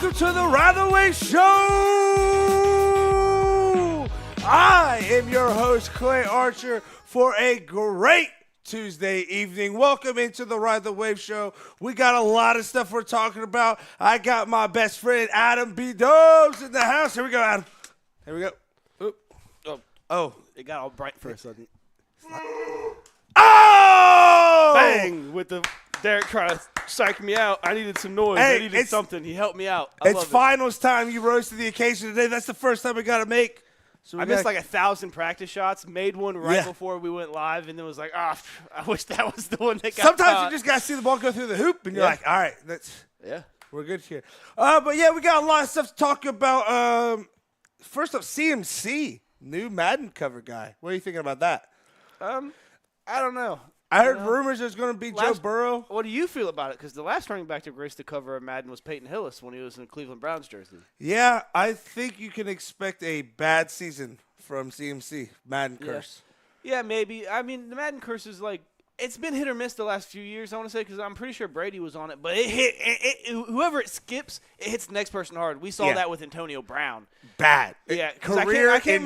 welcome to the Ratherway Show. I am your host, Clay Archer, for a great Tuesday evening. Welcome into the Ride the Wave Show. We got a lot of stuff we're talking about. I got my best friend, Adam B. Dubs, in the house. Here we go, Adam. Here we go. Oop. Oh. It got all bright for a second. Oh! Bang! With the Derek trying to psych me out. I needed some noise. Hey, I needed something. He helped me out. It's finals time. You rose to the occasion today. That's the first time we got to make. So I missed like 1,000 practice shots, made one right before we went live, and then was like, I wish that was the one that got Sometimes caught. you just got to see the ball go through the hoop, and you're like, all right, we're good here. But, yeah, we got a lot of stuff to talk about. First up, CMC, new Madden cover guy. What are you thinking about that? I don't know. I heard rumors there's going to be Joe Burrow. What do you feel about it? Because the last running back to grace the cover of Madden was Peyton Hillis when he was in Cleveland Browns jersey. Yeah, I think you can expect a bad season from CMC, Madden curse. Yeah, maybe. I mean, the Madden curse is like, it's been hit or miss the last few years, I want to say, because I'm pretty sure Brady was on it. But whoever it skips, it hits the next person hard. We saw that with Antonio Brown. Bad. Yeah, career I can't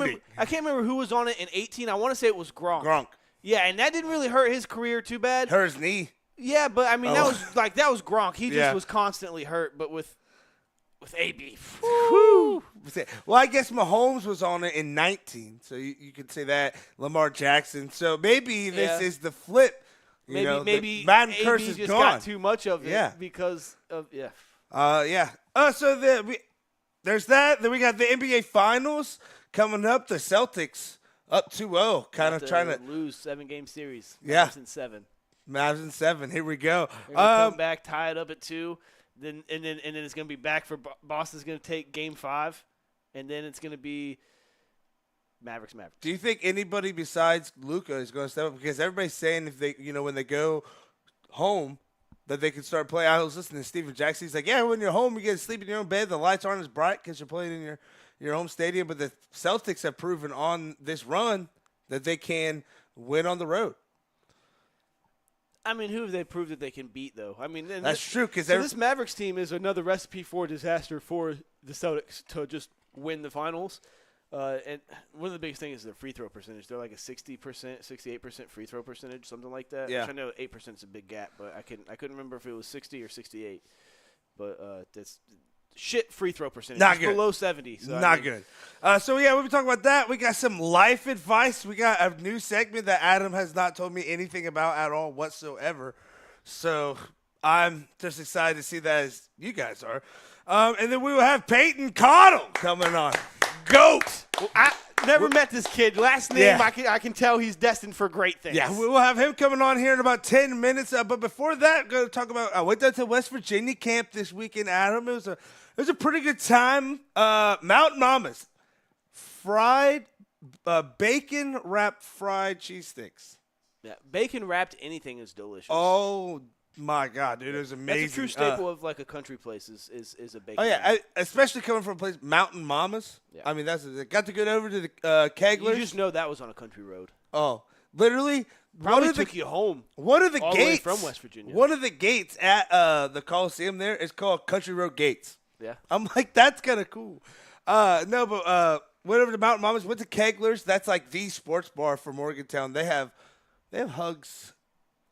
remember who was on it in 18. I want to say it was Gronk. Yeah, and that didn't really hurt his career too bad. Hurt his knee. Yeah, but I mean that was Gronk. He just was constantly hurt. But with AB, well, I guess Mahomes was on it in 19, so you could say that. Lamar Jackson. So maybe this is the flip. Maybe Madden AB curse is just gone. got too much of it because of So there's that. Then we got the NBA Finals coming up. The Celtics up 2-0, kind of trying to lose 7-game series. Yeah, Mavs in 7. Mavs in 7. Here we go. They're gonna come back, tie it up at 2. Then it's gonna be back for Boston's gonna take Game 5, and then it's gonna be Mavericks. Do you think anybody besides Luka is going to step up? Because everybody's saying if they, when they go home, that they can start playing. I was listening to Steven Jackson. He's like, yeah, when you're home, you get to sleep in your own bed. The lights aren't as bright because you're playing in your home stadium. But the Celtics have proven on this run that they can win on the road. I mean, who have they proved that they can beat, though? I mean, that's true. Because this Mavericks team is another recipe for disaster for the Celtics to just win the finals. And one of the biggest things is their free throw percentage. They're like a 60%, 68% free throw percentage, something like that. Yeah. Which I know 8% is a big gap, but I couldn't remember if it was 60 or 68. But that's shit free throw percentage. Not it's good. Below 70. So Not good. So, we'll be talking about that. We got some life advice. We got a new segment that Adam has not told me anything about at all whatsoever. So I'm just excited to see that as you guys are. And then we will have Peyton Caudill coming on. GOAT. Well, I never met this kid. Last name, I can tell he's destined for great things. Yeah, we will have him coming on here in about 10 minutes. But before that, I'm going to talk about I went down to West Virginia camp this weekend, Adam. It was a pretty good time. Mountain Mama's fried bacon wrapped fried cheese sticks. Yeah, bacon wrapped anything is delicious. Oh my God, dude, it was amazing. That's a true staple of like a country place is a bacon. Oh yeah, especially coming from a place Mountain Mama's. Yeah. I mean, got to go over to the Keglers. You just know that was on a country road. Oh, literally. Probably took you home. One of the all gates the way from West Virginia. One of the gates at the Coliseum there is called Country Road Gates. Yeah, I'm like, that's kind of cool. Went over to Mountain Mama's, went to Keglers. That's like the sports bar for Morgantown. They have hugs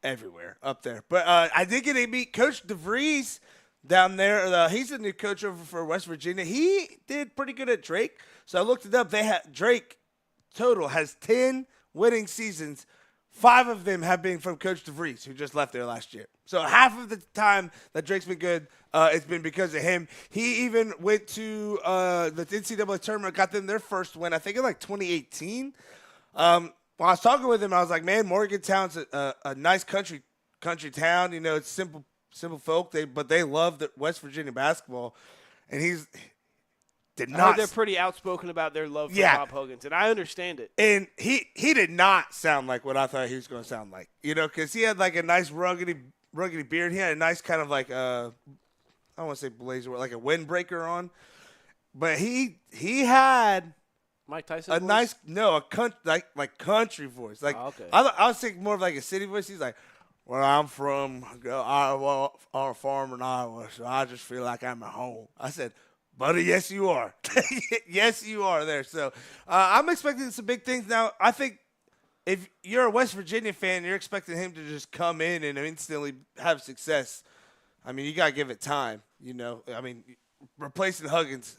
everywhere up there. But I did get to meet Coach DeVries down there. He's the new coach over for West Virginia. He did pretty good at Drake. So I looked it up. Drake total has 10 winning seasons. 5 of them have been from Coach DeVries, who just left there last year. So half of the time that Drake's been good, it's been because of him. He even went to the NCAA tournament, got them their first win, I think in like 2018. When I was talking with him, I was like, man, Morgantown's a nice country town. It's simple folk, but they love the West Virginia basketball. And I heard they're pretty outspoken about their love for Bob Huggins, and I understand it. And he did not sound like what I thought he was going to sound like, because he had like a nice ruggedy beard. He had a nice kind of like I don't want to say blazer, like a windbreaker on, but he had Mike Tyson a voice? nice country voice. Like okay. I was thinking more of like a city voice. He's like, where I'm from, Iowa, on a farm in Iowa, so I just feel like I'm at home. I said, buddy, yes, you are. Yes, you are there. So I'm expecting some big things now. I think if you're a West Virginia fan, you're expecting him to just come in and instantly have success. I mean, you got to give it time, you know. I mean, replacing Huggins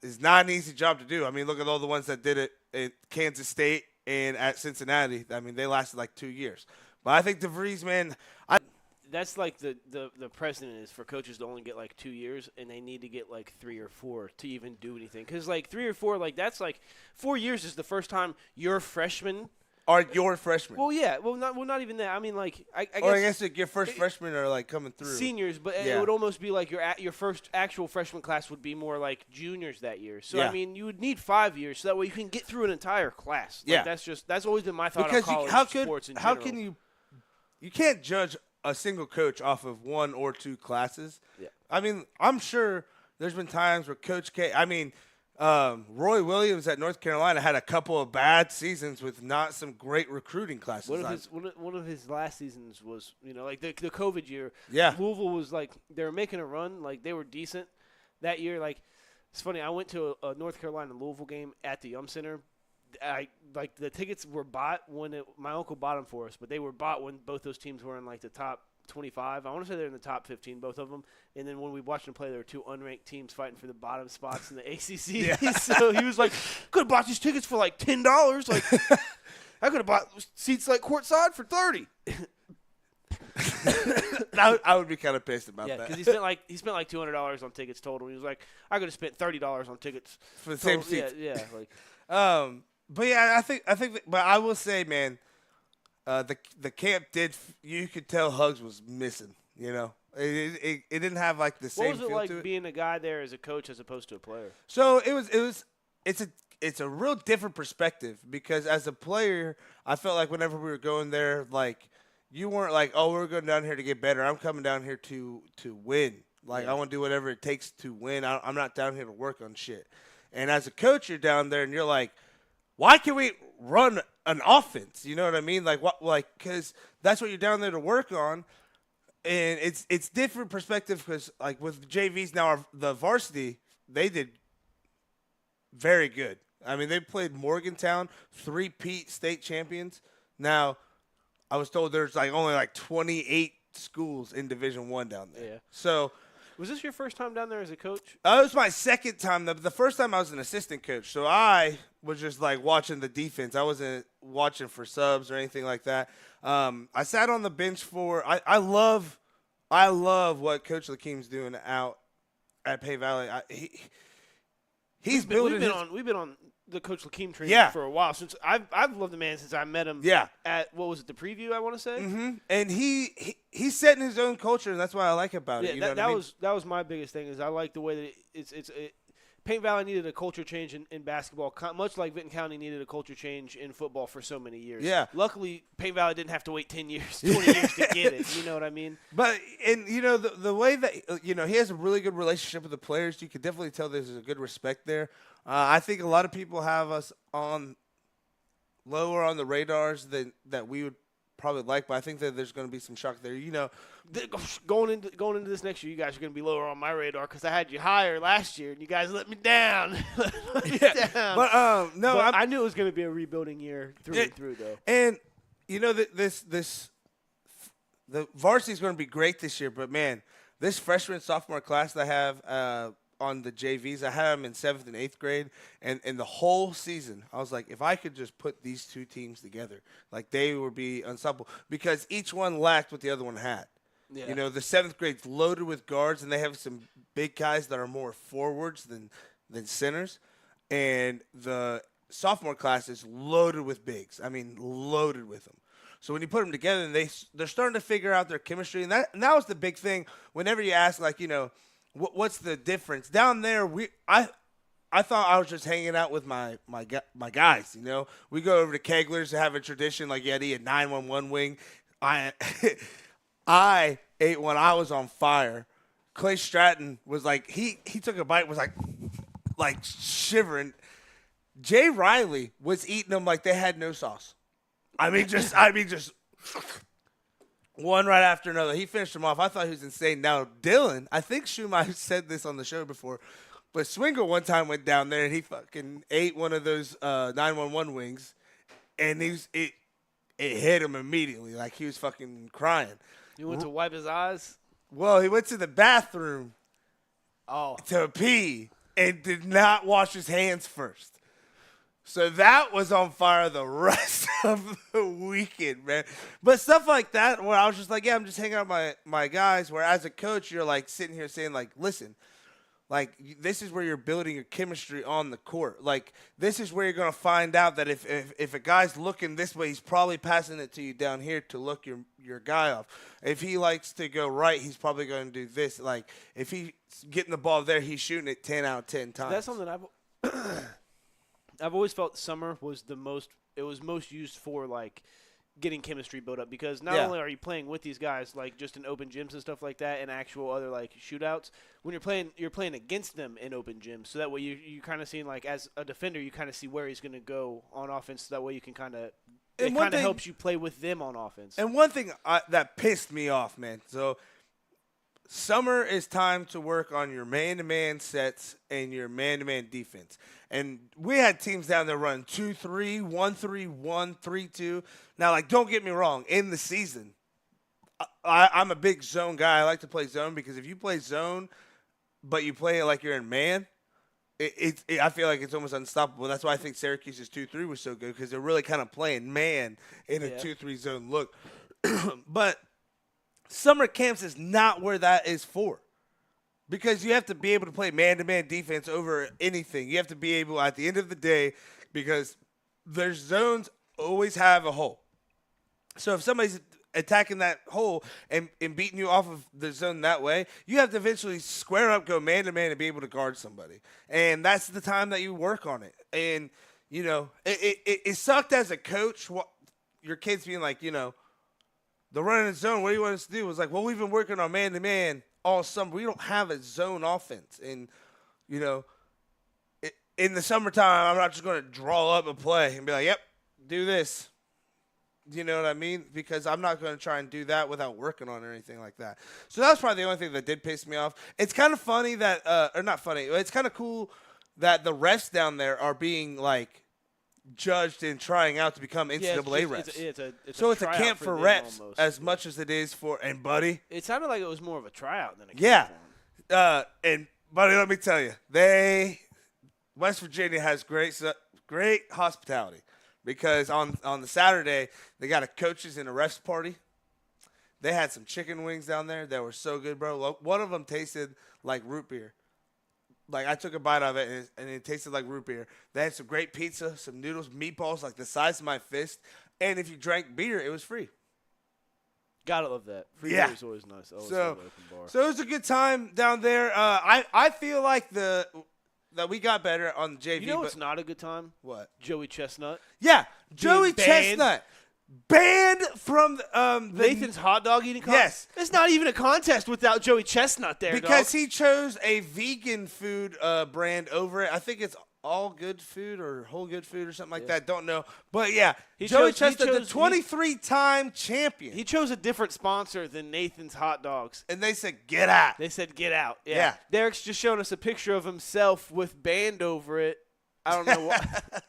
is not an easy job to do. I mean, look at all the ones that did it at Kansas State and at Cincinnati. I mean, they lasted like 2 years. But I think DeVries, man, That's like the precedent is for coaches to only get like 2 years, and they need to get like 3 or 4 to even do anything. Because like 3 or 4, like that's like 4 years is the first time your freshman. Are your freshmen? Well, yeah. Well, not even that. I mean, like I guess. Or I guess like your first freshmen are like coming through. Seniors, but Yeah. it would almost be like your first actual freshman class would be more like juniors that year. So Yeah. I mean, you would need 5 years so that way you can get through an entire class. Like, Yeah. that's always been my thought Because on college sports in how general. can you can't judge a single coach off of 1 or 2 classes. Yeah. I mean, I'm sure there's been times where Coach K. I mean, Roy Williams at North Carolina had a couple of bad seasons with not some great recruiting classes. One of his last seasons was, like the COVID year. Yeah. Louisville was like they were making a run, like they were decent that year. Like it's funny, I went to a North Carolina Louisville game at the Yum Center. Like the tickets were bought when my uncle bought them for us, but they were bought when both those teams were in like the top 25. I want to say they're in the top 15, both of them. And then when we watched them play, there were 2 unranked teams fighting for the bottom spots in the ACC. Yeah. So he was like, "Could have bought these tickets for like $10. Like I could have bought seats like courtside for $30." I would be kind of pissed about Yeah, that. because he spent like $200 on tickets total. He was like, "I could have spent $30 on tickets for the same total." seats. Yeah, like. But yeah, I think, but I will say, man, the camp you could tell Hugs was missing. You know, it didn't have like the same. What was it feel like to it. being a guy there as a coach as opposed to a player? So it's a real different perspective because as a player, I felt like whenever we were going there, like you weren't like, oh, we're going down here to get better. I'm coming down here to win. Like I want to do whatever it takes to win. I'm not down here to work on shit. And as a coach, you're down there and you're like, why can't we run an offense? You know what I mean? Like what? Like because that's what you're down there to work on. And it's different perspective because like with JVs now, the varsity they did very good. I mean they played Morgantown, 3-peat state champions. Now I was told there's like only like 28 schools in Division I down there. Yeah. So. Was this your first time down there as a coach? It was my second time. The first time I was an assistant coach, so I was just like watching the defense. I wasn't watching for subs or anything like that. I sat on the bench for. I love what Coach Lakeem's doing out at Pay Valley. He's building. We've been on the Coach Lakeem train for a while since I've loved the man since I met him. Yeah. At what was it, the preview? I want to say. Mm-hmm. And he's setting his own culture, and that's what I like about it. Yeah, You know what I mean? that was my biggest thing. Is I like the way that it's Paint Valley needed a culture change in basketball, much like Vinton County needed a culture change in football for so many years. Yeah. Luckily, Paint Valley didn't have to wait 10 years, 20 years to get it. You know what I mean? But, and, you know, the way that, you know, he has a really good relationship with the players. You can definitely tell there's a good respect there. I think a lot of people have us on lower on the radars that we would probably like, but I think that there's going to be some shock there. You know, going into this next year, you guys are going to be lower on my radar because I had you higher last year, and you guys let me down. Down. But no, but I knew it was going to be a rebuilding year through and through, though. And you know that the varsity is going to be great this year, but man, this freshman sophomore class that I have on the JVs, I had them in 7th and 8th grade, and the whole season, I was like, if I could just put these two teams together, like they would be unstoppable because each one lacked what the other one had. Yeah. You know, the 7th grade's loaded with guards, and they have some big guys that are more forwards than centers, and the sophomore class is loaded with bigs. I mean, loaded with them. So when you put them together, and they're starting to figure out their chemistry, and that was the big thing. Whenever you ask, like, you know, what's the difference down there? I thought I was just hanging out with my guys. You know, we go over to Kegler's to have a tradition like Yeti, a 911 wing. I ate when I was on fire. Clay Stratton was like he took a bite, was like shivering. Jay Riley was eating them like they had no sauce. I mean just one right after another. He finished him off. I thought he was insane. Now, Dylan, I think Schumacher said this on the show before, but Swingle one time went down there and he fucking ate one of those 911 wings, and it hit him immediately. Like, he was fucking crying. You went to wipe his eyes? Well, he went to the bathroom Oh. to pee and did not wash his hands first. So that was on fire the rest of the weekend, man. But stuff like that where I was just like, yeah, I'm just hanging out with my guys, where as a coach, you're like sitting here saying, like, listen, like, this is where you're building your chemistry on the court. Like, this is where you're going to find out that if a guy's looking this way, he's probably passing it to you down here to look your guy off. If he likes to go right, he's probably going to do this. Like, if he's getting the ball there, he's shooting it 10 out of 10 times. That's something I've always felt summer was most used for, like, getting chemistry built up, because not only are you playing with these guys, like, just in open gyms and stuff like that and actual other, like, shootouts, when you're playing against them in open gyms, so that way you kind of seeing, like, as a defender, you kind of see where he's going to go on offense, so that way you can kind of – it kind of helps you play with them on offense. And one thing that pissed me off, man, so – summer is time to work on your man-to-man sets and your man-to-man defense. And we had teams down there running 2-3, 1-3, 1-3-2. Now, like, don't get me wrong. In the season, I'm a big zone guy. I like to play zone because if you play zone but you play it like you're in man, I feel like it's almost unstoppable. That's why I think Syracuse's 2-3 was so good, because they're really kind of playing man in a 2-3 zone look. But summer camps is not where that is for, because you have to be able to play man-to-man defense over anything. You have to be able, at the end of the day, because their zones always have a hole. So if somebody's attacking that hole and beating you off of the zone that way, you have to eventually square up, go man-to-man, and be able to guard somebody. And that's the time that you work on it. And, you know, it sucked as a coach, your kids being like, you know, the run in the zone, what do you want us to do? It was like, well, we've been working on man-to-man all summer. We don't have a zone offense. And, you know, in the summertime, I'm not just going to draw up a play and be like, yep, do this. You know what I mean? Because I'm not going to try and do that without working on it or anything like that. So that was probably the only thing that did piss me off. It's kind of funny that or not funny. It's kind of cool that the refs down there are being, like, judged and trying out to become NCAA refs. It's a camp for reps almost, as much as it is for – and, buddy. It sounded like it was more of a tryout than a camp for them. And, buddy, let me tell you, West Virginia has great hospitality, because on the Saturday they got a coaches and a refs party. They had some chicken wings down there that were so good, bro. One of them tasted like root beer. Like, I took a bite of it, and it tasted like root beer. They had some great pizza, some noodles, meatballs like the size of my fist. And if you drank beer, it was free. Gotta love that. Free beer is always nice. So it was a good time down there. I feel like that we got better on the JV. You know what's not a good time? What? Joey Chestnut. Yeah, Joey Chestnut. Banned from the Nathan's hot dog eating contest? Yes. It's not even a contest without Joey Chestnut there, because he chose a vegan food brand over it. I think it's All Good Food or Whole Good Food or something like that. Don't know. But, yeah, Joey Chestnut, the 23-time champion. He chose a different sponsor than Nathan's Hot Dogs. And they said, get out. They said, get out. Yeah. Derek's just showing us a picture of himself with band over it. I don't know what.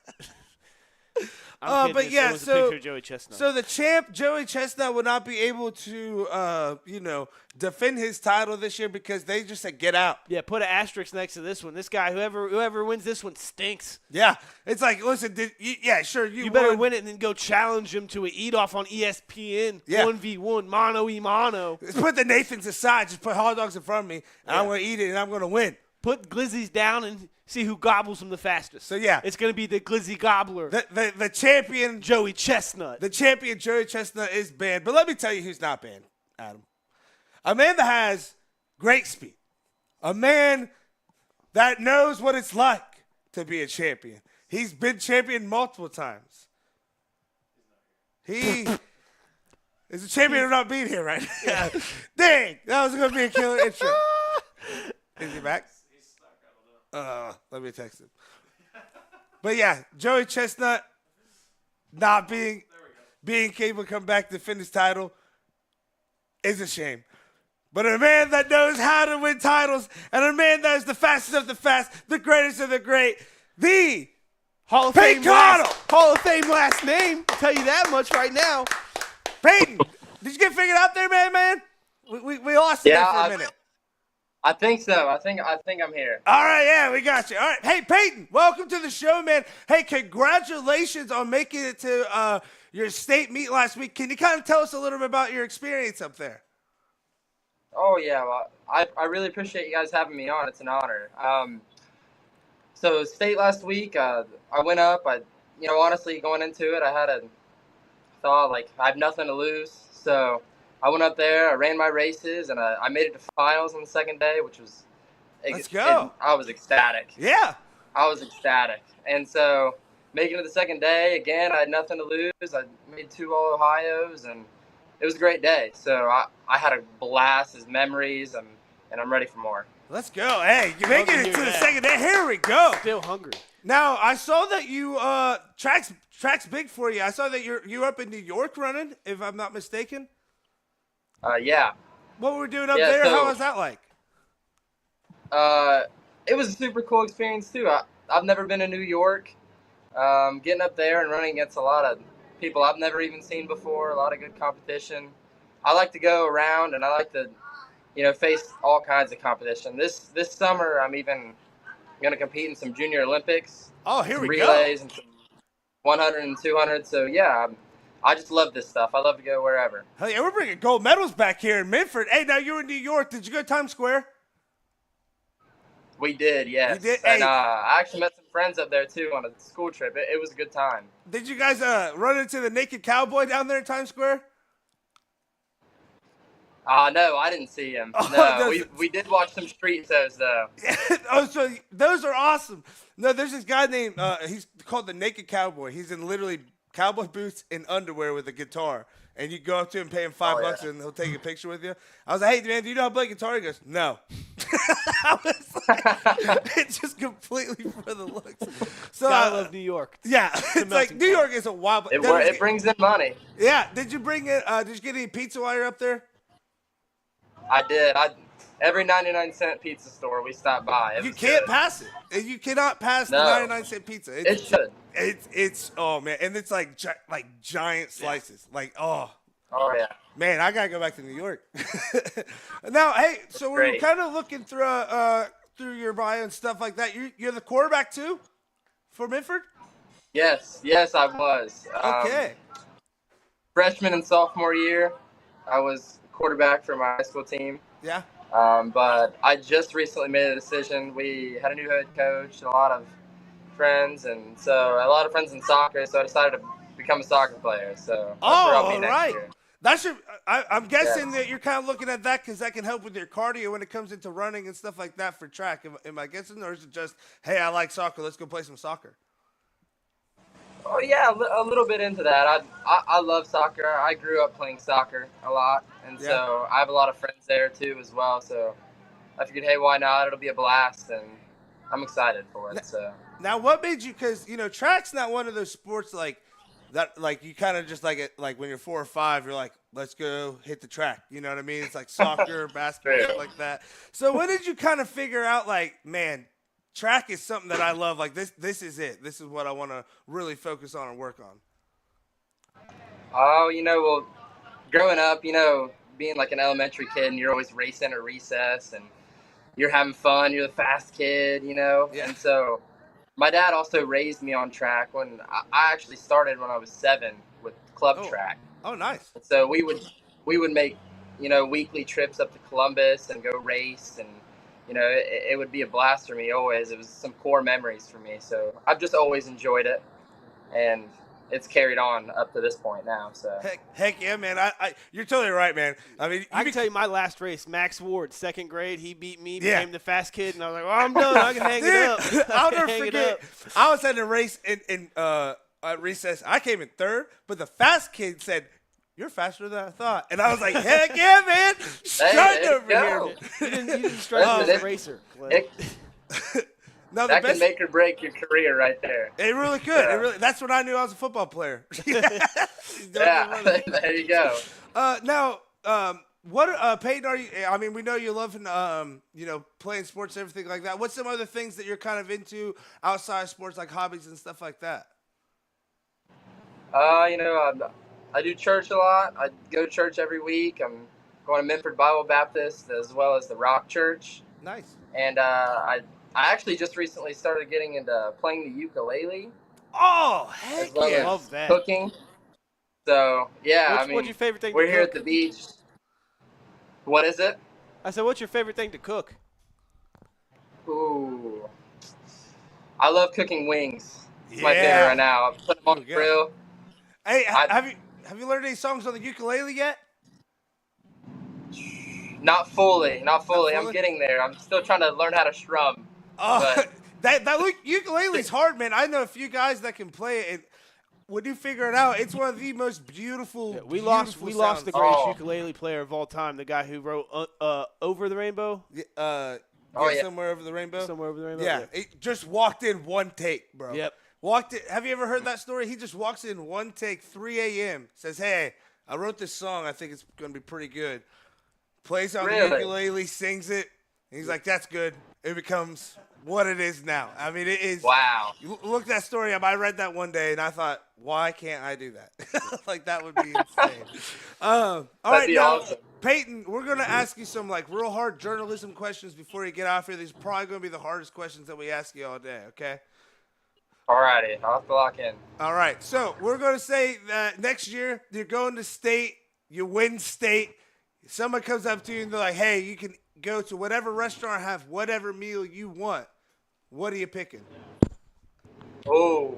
But yeah, so Joey Chestnut. So the champ Joey Chestnut would not be able to, defend his title this year because they just said get out. Yeah, put an asterisk next to this one. This guy, whoever wins this one, stinks. Yeah, it's like, listen, sure you better win it and then go challenge him to an eat off on ESPN. Yeah. 1v1, mano y mano. Put the Nathans aside. Just put hot dogs in front of me, and I'm going to eat it, and I'm going to win. Put Glizzies down and see who gobbles them the fastest. So, yeah. It's going to be the Glizzy Gobbler. The champion. Joey Chestnut. The champion, Joey Chestnut, is banned. But let me tell you who's not banned, Adam. A man that has great speed. A man that knows what it's like to be a champion. He's been champion multiple times. He is a champion of not being here right now. Dang, that was going to be a killer intro. Is he back? Let me text him. But yeah, Joey Chestnut not being capable to come back to defend his title. is a shame. But a man that knows how to win titles, and a man that is the fastest of the fast, the greatest of the great, the Hall of Peyton Fame Caudill. Hall of Fame last name. I'll tell you that much right now. Peyton, did you get figured out there, man? We lost you there for a minute. I think so. I think I'm here. All right, yeah, we got you. All right, hey, Peyton, welcome to the show, man. Hey, congratulations on making it to your state meet last week. Can you kind of tell us a little bit about your experience up there? Oh yeah, well, I really appreciate you guys having me on. It's an honor. So state last week, I went up. Honestly, going into it, I had a thought like I have nothing to lose. So I went up there. I ran my races, and I made it to finals on the second day, which was Let's go. I was ecstatic. Yeah, I was ecstatic, and so making it to the second day again, I had nothing to lose. I made 2 All Ohios, and it was a great day. So I had a blast, as memories, and I'm ready for more. let's go. Hey, you're making it to the second day. Here we go. Still hungry. Now, I saw that you track's big for you. I saw that you're up in New York running, if I'm not mistaken. Yeah. What were we doing up there? How was that like? It was a super cool experience too. I've never been to New York. Getting up there and running against a lot of people I've never even seen before. A lot of good competition. I like to go around, and I like to, face all kinds of competition. This summer, I'm even going to compete in some Junior Olympics. Oh, here we relays go. And some 100 and 200. So yeah, I just love this stuff. I love to go wherever. Hell yeah, we're bringing gold medals back here in Minford. Hey, now you're in New York. Did you go to Times Square? We did, yes. You did? And Hey. I actually met some friends up there too on a school trip. It was a good time. Did you guys run into the naked cowboy down there in Times Square? No, I didn't see him. Oh, No, we did watch some street shows though. Oh, so those are awesome. No, there's this guy named he's called the Naked Cowboy. He's in literally cowboy boots and underwear with a guitar, and you go up to him, pay him $5, and he'll take a picture with you. I was like, hey man, do you know how to play guitar? He goes, no. I was like, it's just completely for the looks. So I love New York. Yeah, it's like New York is a wild. It brings in money. Yeah. Did you bring it? Did you get any pizza while you're up there? I did. Every 99-cent pizza store we stopped by. You can't pass it. You cannot pass the 99-cent pizza. It should. It's oh man, and it's like giant slices. Yeah. Like Oh yeah. Man, I gotta go back to New York. Now, hey, so we're kind of looking through your bio and stuff like that. You're the quarterback too, for Minford? Yes, I was. Okay. Freshman and sophomore year, I was quarterback for my high school team. Yeah. But I just recently made a decision. We had a new head coach, a lot of friends, and so a lot of friends in soccer. So I decided to become a soccer player. So all right. I'm guessing that you're kind of looking at that because that can help with your cardio when it comes into running and stuff like that for track. Am I guessing, or is it just, hey, I like soccer, let's go play some soccer? Oh yeah, a little bit into that. I love soccer. I grew up playing soccer a lot, and so I have a lot of friends there too as well. So I figured, hey, why not? It'll be a blast, and I'm excited for it. So now, what made you? Because track's not one of those sports like that. Like you kind of just like it. Like when you're 4 or 5, you're like, let's go hit the track. You know what I mean? It's like soccer, basketball, stuff like that. So when did you kind of figure out, like, man, track is something that I love. Like this is it. This is what I want to really focus on and work on. Oh, well, growing up, being like an elementary kid, and you're always racing at recess, and you're having fun. You're the fast kid, Yeah. And so my dad also raised me on track when I actually started when I was 7 with club track. Oh, nice. And so we would make, weekly trips up to Columbus and go race, and it would be a blast for me always. It was some core memories for me. So I've just always enjoyed it, and it's carried on up to this point now. So heck yeah, man. You're totally right, man. I mean, I can tell you my last race, Max Ward, 2nd grade, he beat me, became the fast kid, and I was like, well, I'm done. I can hang it up. I'll never forget. I was at a race in recess. I came in 3rd, but the fast kid said, you're faster than I thought. And I was like, heck yeah, man. Strutting over here. You didn't strut as a racer. No, that can make or break your career right there. It really could. Yeah. That's when I knew I was a football player. Yeah, there you go. Now, What Peyton, are you? I mean, we know you love playing sports, and everything like that. What's some other things that you're kind of into outside of sports, like hobbies and stuff like that? I do church a lot. I go to church every week. I'm going to Minford Bible Baptist as well as the Rock Church. Nice. And I actually just recently started getting into playing the ukulele. Oh, heck as well yeah! as Love that. Cooking. So yeah, What's your favorite thing? We're to here cook? at the beach. What is it? I said, what's your favorite thing to cook? Ooh, I love cooking wings. It's Yeah. my favorite right now. I'm putting them on the good. grill. Hey, have you learned any songs on the ukulele yet? Not fully. fully? I'm getting there. I'm still trying to learn how to strum. Oh, But that ukulele's hard, man. I know a few guys that can play it. And when you figure it out, it's one of the most beautiful. Yeah, we lost the sounds. greatest ukulele player of all time, the guy who wrote "Over the Rainbow." Yeah, Somewhere Over the Rainbow. Somewhere Over the Rainbow. Yeah, it just walked in one take, bro. Yep. Walked in. Have you ever heard that story? He just walks in one take, 3 a.m. Says, "Hey, I wrote this song. I think it's gonna be pretty good." Plays on the ukulele, sings it. And he's like, "That's good." It becomes what it is now. I mean, it is. wow. You look that story up. I read that one day, and I thought, why can't I do that? Like, that would be insane. All right, now, awesome. Peyton, we're going to ask you some, like, real hard journalism questions before you get off here. These are probably going to be the hardest questions that we ask you all day, okay? Alrighty, I'll have to lock in. All right, so we're going to say that next year you're going to state, you win state. Someone comes up to you and they're like, hey, you can go to whatever restaurant, have whatever meal you want. What are you picking? Oh,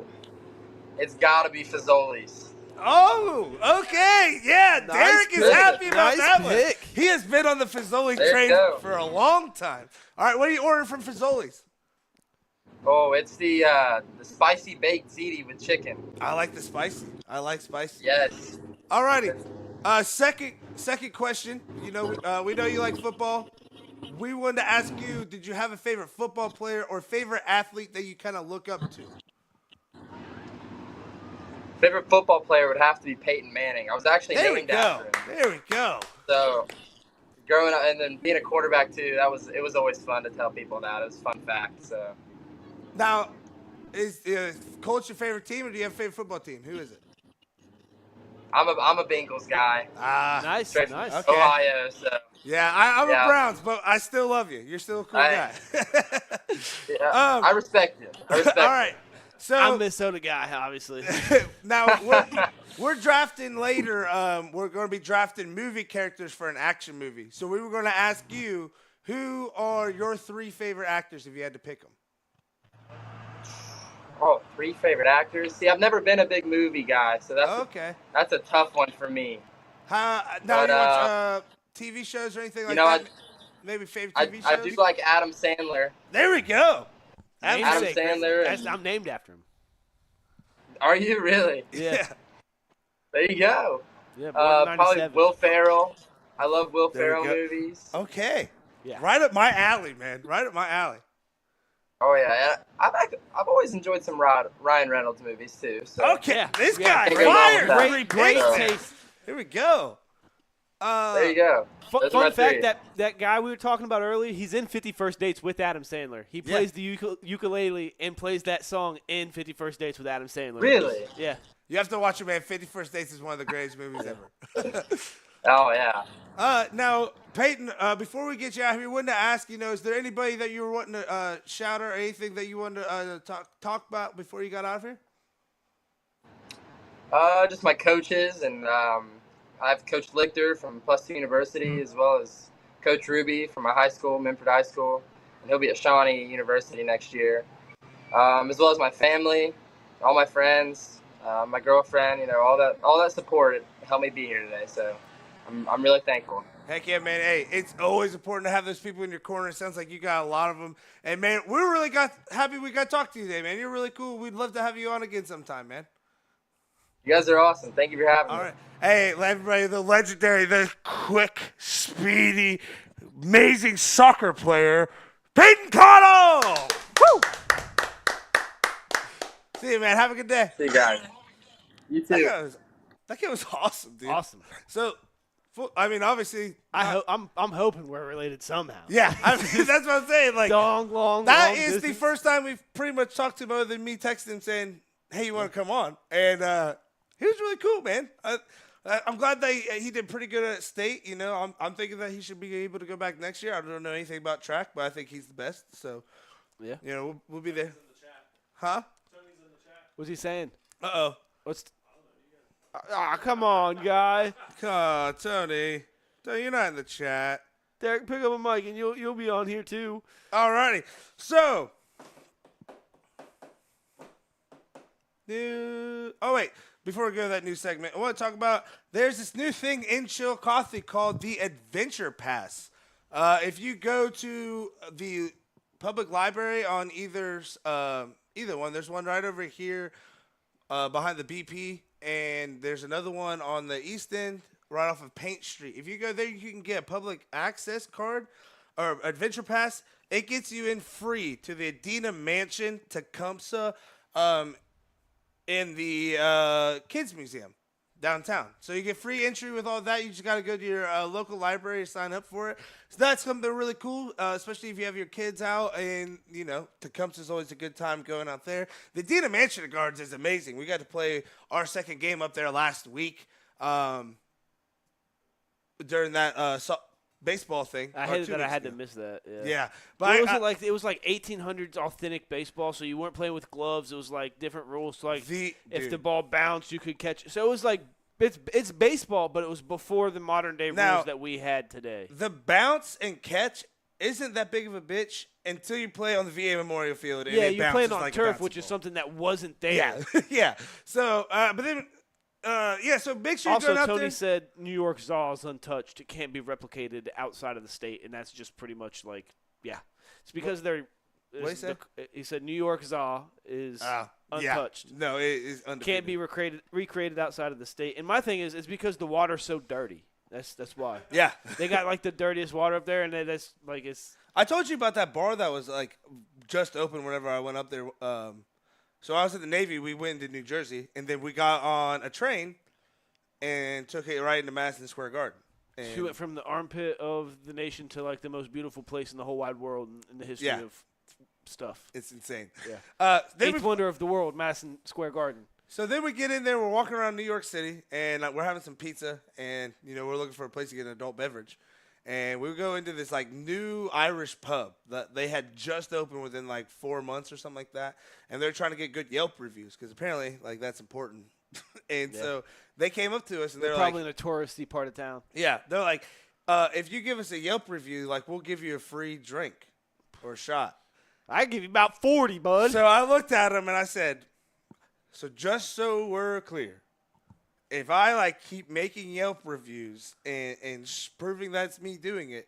it's got to be Fazoli's. Oh, okay. Yeah, Nice Derek is pick. happy about Nice that pick. one. He has been on the Fazoli There you train go. for a long time. All right, what do you order from Fazoli's? Oh, it's the spicy baked ziti with chicken. I like the spicy. I like spicy. Yes. All righty. Second question. You know, we know you like football. We wanted to ask you, did you have a favorite football player or favorite athlete that you kind of look up to? Favorite football player would have to be Peyton Manning. I was actually There we named go. after him. There we go. So, growing up and then being a quarterback too, it was always fun to tell people that. It was a fun fact. So, Now, is Colts your favorite team, or do you have a favorite football team? Who is it? I'm a Bengals guy. Nice, Straight from nice. Okay. Ohio. So, Yeah, I'm Yeah. a Browns, but I still love you. You're still a cool guy. yeah, I respect you. I respect All right. So I'm a Minnesota guy, obviously. now we're drafting later. We're going to be drafting movie characters for an action movie. So we were going to ask you, who are your 3 favorite actors if you had to pick them? Oh, 3 favorite actors. See, I've never been a big movie guy, so that's a tough one for me. Now But, you watch TV shows or anything like know, that? Maybe favorite TV shows? I do like Adam Sandler. There we go. Adam Namesake. Sandler. I'm named after him. Are you really? Yeah. There you go. Yeah, born in Probably 97. Will Ferrell. I love Will There we Ferrell go. movies. Okay. Yeah. Right up my alley, man. Right up my alley. Oh yeah, I've always enjoyed some Ryan Reynolds movies too. So. Okay. Yeah. This Yeah. guy Great fire. taste. Three Great picks. taste. Here we go. There you go. Those are Fun my fact, 3. that guy we were talking about earlier, he's in 50 First Dates with Adam Sandler. He plays the ukulele and plays that song in 50 First Dates with Adam Sandler. Really? Yeah. You have to watch it, man. 50 First Dates is one of the greatest movies ever. Oh yeah. Now, Peyton, before we get you out here, we wanted to ask, is there anybody that you were wanting to shout out or anything that you wanted to talk about before you got out of here? Just my coaches, and I have Coach Lichter from Plus 2 University, as well as Coach Ruby from my high school, Minford High School, and he'll be at Shawnee University next year. As well as my family, all my friends, my girlfriend, all that support helped me be here today. So I'm really thankful. Heck yeah, man. Hey, it's always important to have those people in your corner. It sounds like you got a lot of them. And, man, we really happy we got to talk to you today, man. You're really cool. We'd love to have you on again sometime, man. You guys are awesome. Thank you for having me. All right. Hey, everybody, the legendary, the quick, speedy, amazing soccer player, Peyton Caudill! Woo! See you, man. Have a good day. See you guys. You too. That guy was awesome, dude. Awesome. So, I mean, obviously. I'm hoping we're related somehow. Yeah, I mean, that's what I'm saying. Like long that is distance. the first time we've pretty much talked to him other than me texting him saying, "Hey, you want to come on?" And he was really cool, man. I'm glad that he did pretty good at state. You know, I'm thinking that he should be able to go back next year. I don't know anything about track, but I think he's the best. So, yeah, you know, we'll be there. Huh? What's he saying? Uh-oh. What's? Come on, guy. Come on, Tony. Tony, you're not in the chat. Derek, pick up a mic and you'll be on here too. Alrighty. So. Oh, wait. Before we go to that new segment, I want to talk about there's this new thing in Chillicothe called the Adventure Pass. If you go to the public library on either one, there's one right over here behind the BP, and there's another one on the east end right off of Paint Street. If you go there, you can get a public access card or Adventure Pass. It gets you in free to the Adena Mansion, Tecumseh, in the Kids Museum downtown. So you get free entry with all that. You just got to go to your local library to sign up for it. So that's something really cool, especially if you have your kids out. And, you know, Tecumseh is always a good time going out there. The Adena Mansion Gardens is amazing. We got to play our second game up there last week during that baseball thing. I hated that I had to miss that. Yeah. But it was like 1800s authentic baseball, so you weren't playing with gloves. It was like different rules. So like if the ball bounced, you could catch it. So it was like it's baseball, but it was before the modern day rules that we had today. The bounce and catch isn't that big of a bitch until you play on the VA Memorial Field. And you're playing on like turf, which is something that wasn't there. Yeah. Yeah. So, but then. So make sure you're also, going out Tony there. said New York ZA is untouched. It can't be replicated outside of the state, and that's just pretty much like, it's because they're. What he said? He said New York ZA is untouched. Yeah. No, it is undefeated. Can't be recreated outside of the state. And my thing is, it's because the water's so dirty. That's why. Yeah. They got like the dirtiest water up there, and that's like it's. I told you about that bar that was like just open whenever I went up there. So I was at the Navy. We went into New Jersey, and then we got on a train and took it right into Madison Square Garden. And she went from the armpit of the nation to like the most beautiful place in the whole wide world in the history of stuff. It's insane. Yeah. Eighth wonder of the world, Madison Square Garden. So then we get in there. We're walking around New York City, and we're having some pizza, and we're looking for a place to get an adult beverage. And we go into this like new Irish pub that they had just opened within like 4 months or something like that. And they're trying to get good Yelp reviews because apparently like that's important. And so they came up to us and they're probably like, in a touristy part of town. Yeah, they're like, if you give us a Yelp review, like we'll give you a free drink or a shot. I give you about 40, bud. So I looked at him and I said, so just so we're clear. If I like keep making Yelp reviews and proving that's me doing it,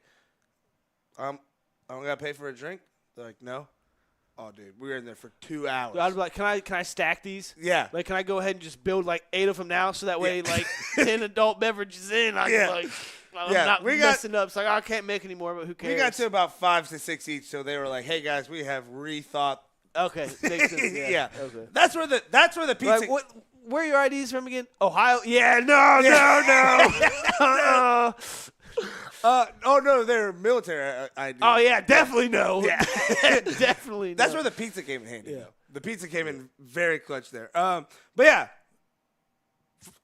I don't gotta pay for a drink. They're like, no. Oh, dude, we were in there for 2 hours. Dude, I'd be like, can I stack these? Yeah. Like, can I go ahead and just build like 8 of them now, so that way like 10 adult beverages in, I can like. I'm not messing up. It's like I can't make any more, but who cares? We got to about 5 to 6 each, so they were like, hey guys, we have rethought. Okay, makes sense. Yeah. Okay. That's where the pizza. Like, where are your IDs from again? Ohio? Yeah, no. Oh no, they're military IDs. Oh yeah, definitely no. Yeah, definitely. That's no. where the pizza came in handy. Yeah. Though. The pizza came in very clutch there. But yeah.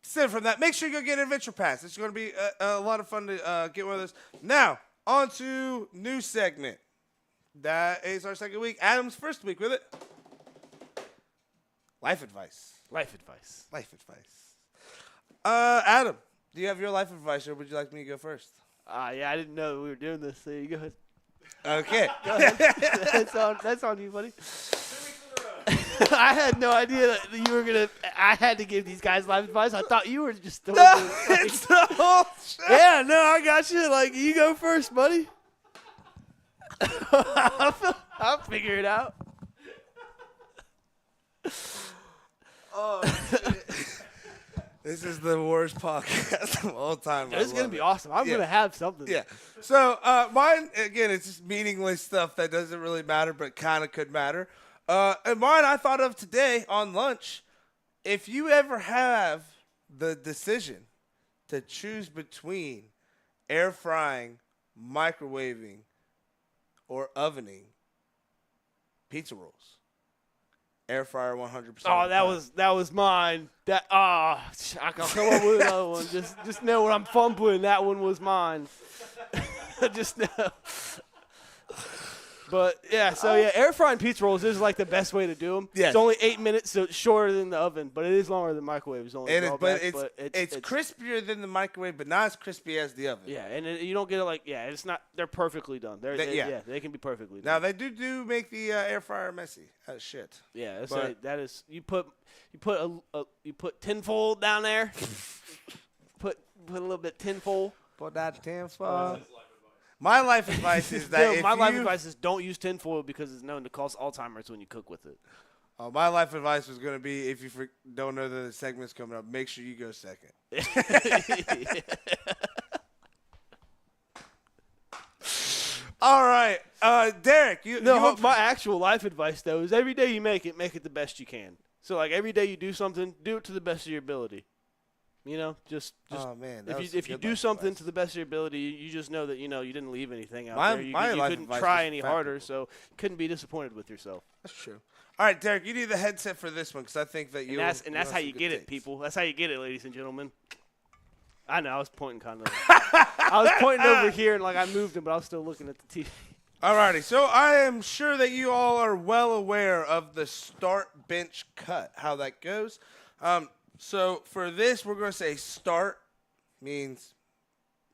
Instead from that, make sure you go get an Adventure Pass. It's going to be a lot of fun to get one of those. Now, on to new segment. That is our second week. Adam's first week with it. Life advice. Adam, do you have your life advice, or would you like me to go first? Yeah, I didn't know we were doing this, so you go ahead. Okay. Go ahead. That's on you, buddy. I had no idea that you were going to – I had to give these guys life advice. I thought you were just – it's the whole show. Yeah, no, I got you. Like, you go first, buddy. I'll figure it out. Oh, this is the worst podcast of all time. This is going to be awesome. I'm going to have something. Yeah. So mine, again, it's just meaningless stuff that doesn't really matter but kind of could matter. And mine I thought of today on lunch. If you ever have the decision to choose between air frying, microwaving, or ovening pizza rolls. Air fryer 100%. Oh, that was mine. I can come up with another one. Just know when I'm fumbling, that one was mine. Just know. But yeah, air frying pizza rolls is like the best way to do them. Yes. It's only 8 minutes, so it's shorter than the oven, but it is longer than microwave. It's only it's crispier than the microwave, but not as crispy as the oven. Yeah, and you don't get it it's not. They're perfectly done. They can be perfectly done. Now they do make the air fryer messy as shit. Yeah, that is. You put tinfoil down there. put a little bit tinfoil. Put that tinfoil. My life advice is that life advice is don't use tinfoil because it's known to cause Alzheimer's when you cook with it. My life advice was going to be if you don't know that the segment's coming up, make sure you go second. All right, Derek. My actual life advice though is every day you make it the best you can. So every day you do something, do it to the best of your ability. Just oh man, if you do something to the best of your ability, you just know that you didn't leave anything out there. You couldn't advice try was any fat harder, people. so couldn't be disappointed with yourself. That's true. All right, Derek, you need the headset for this one because I think that and that's how you get it, people. That's how you get it, ladies and gentlemen. I know. I was pointing kind of. I was pointing over here and I moved him, but I was still looking at the TV. All righty. So I am sure that you all are well aware of the start bench cut, how that goes. So for this, we're going to say start means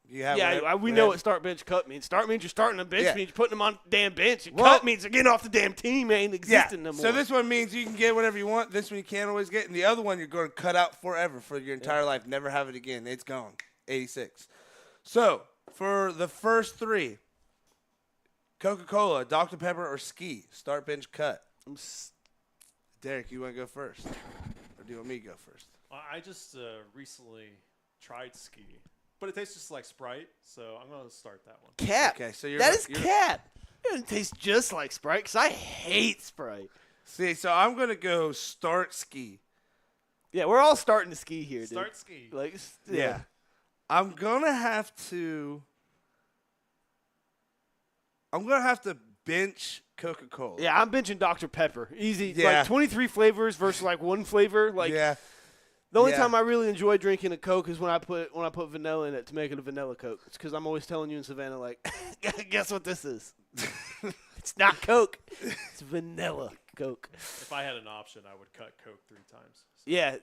you have. We know what start bench cut means. Start means you're starting a bench. Yeah. Means you're putting them on the damn bench. Cut means you're getting off the damn team. Ain't existing no more. So this one means you can get whatever you want. This one you can't always get. And the other one you're going to cut out forever for your entire life. Never have it again. It's gone. 86. So for the first three, Coca-Cola, Dr. Pepper, or Ski, start bench cut. Derek, you want to go first? Or do you want me to go first? I just recently tried Ski, but it tastes just like Sprite, so I'm going to start that one. Cap. Okay, so that is cap. It doesn't taste just like Sprite because I hate Sprite. See, so I'm going to go start Ski. Yeah, we're all starting to ski here, dude. Start Ski. Yeah. I'm going to have to bench Coca-Cola. Yeah, I'm benching Dr. Pepper. Easy. Yeah. 23 flavors versus one flavor. The only time I really enjoy drinking a Coke is when I put vanilla in it to make it a vanilla Coke. It's because I'm always telling you in Savannah, guess what this is? It's not Coke. It's vanilla Coke. If I had an option, I would cut Coke 3 times. Yeah,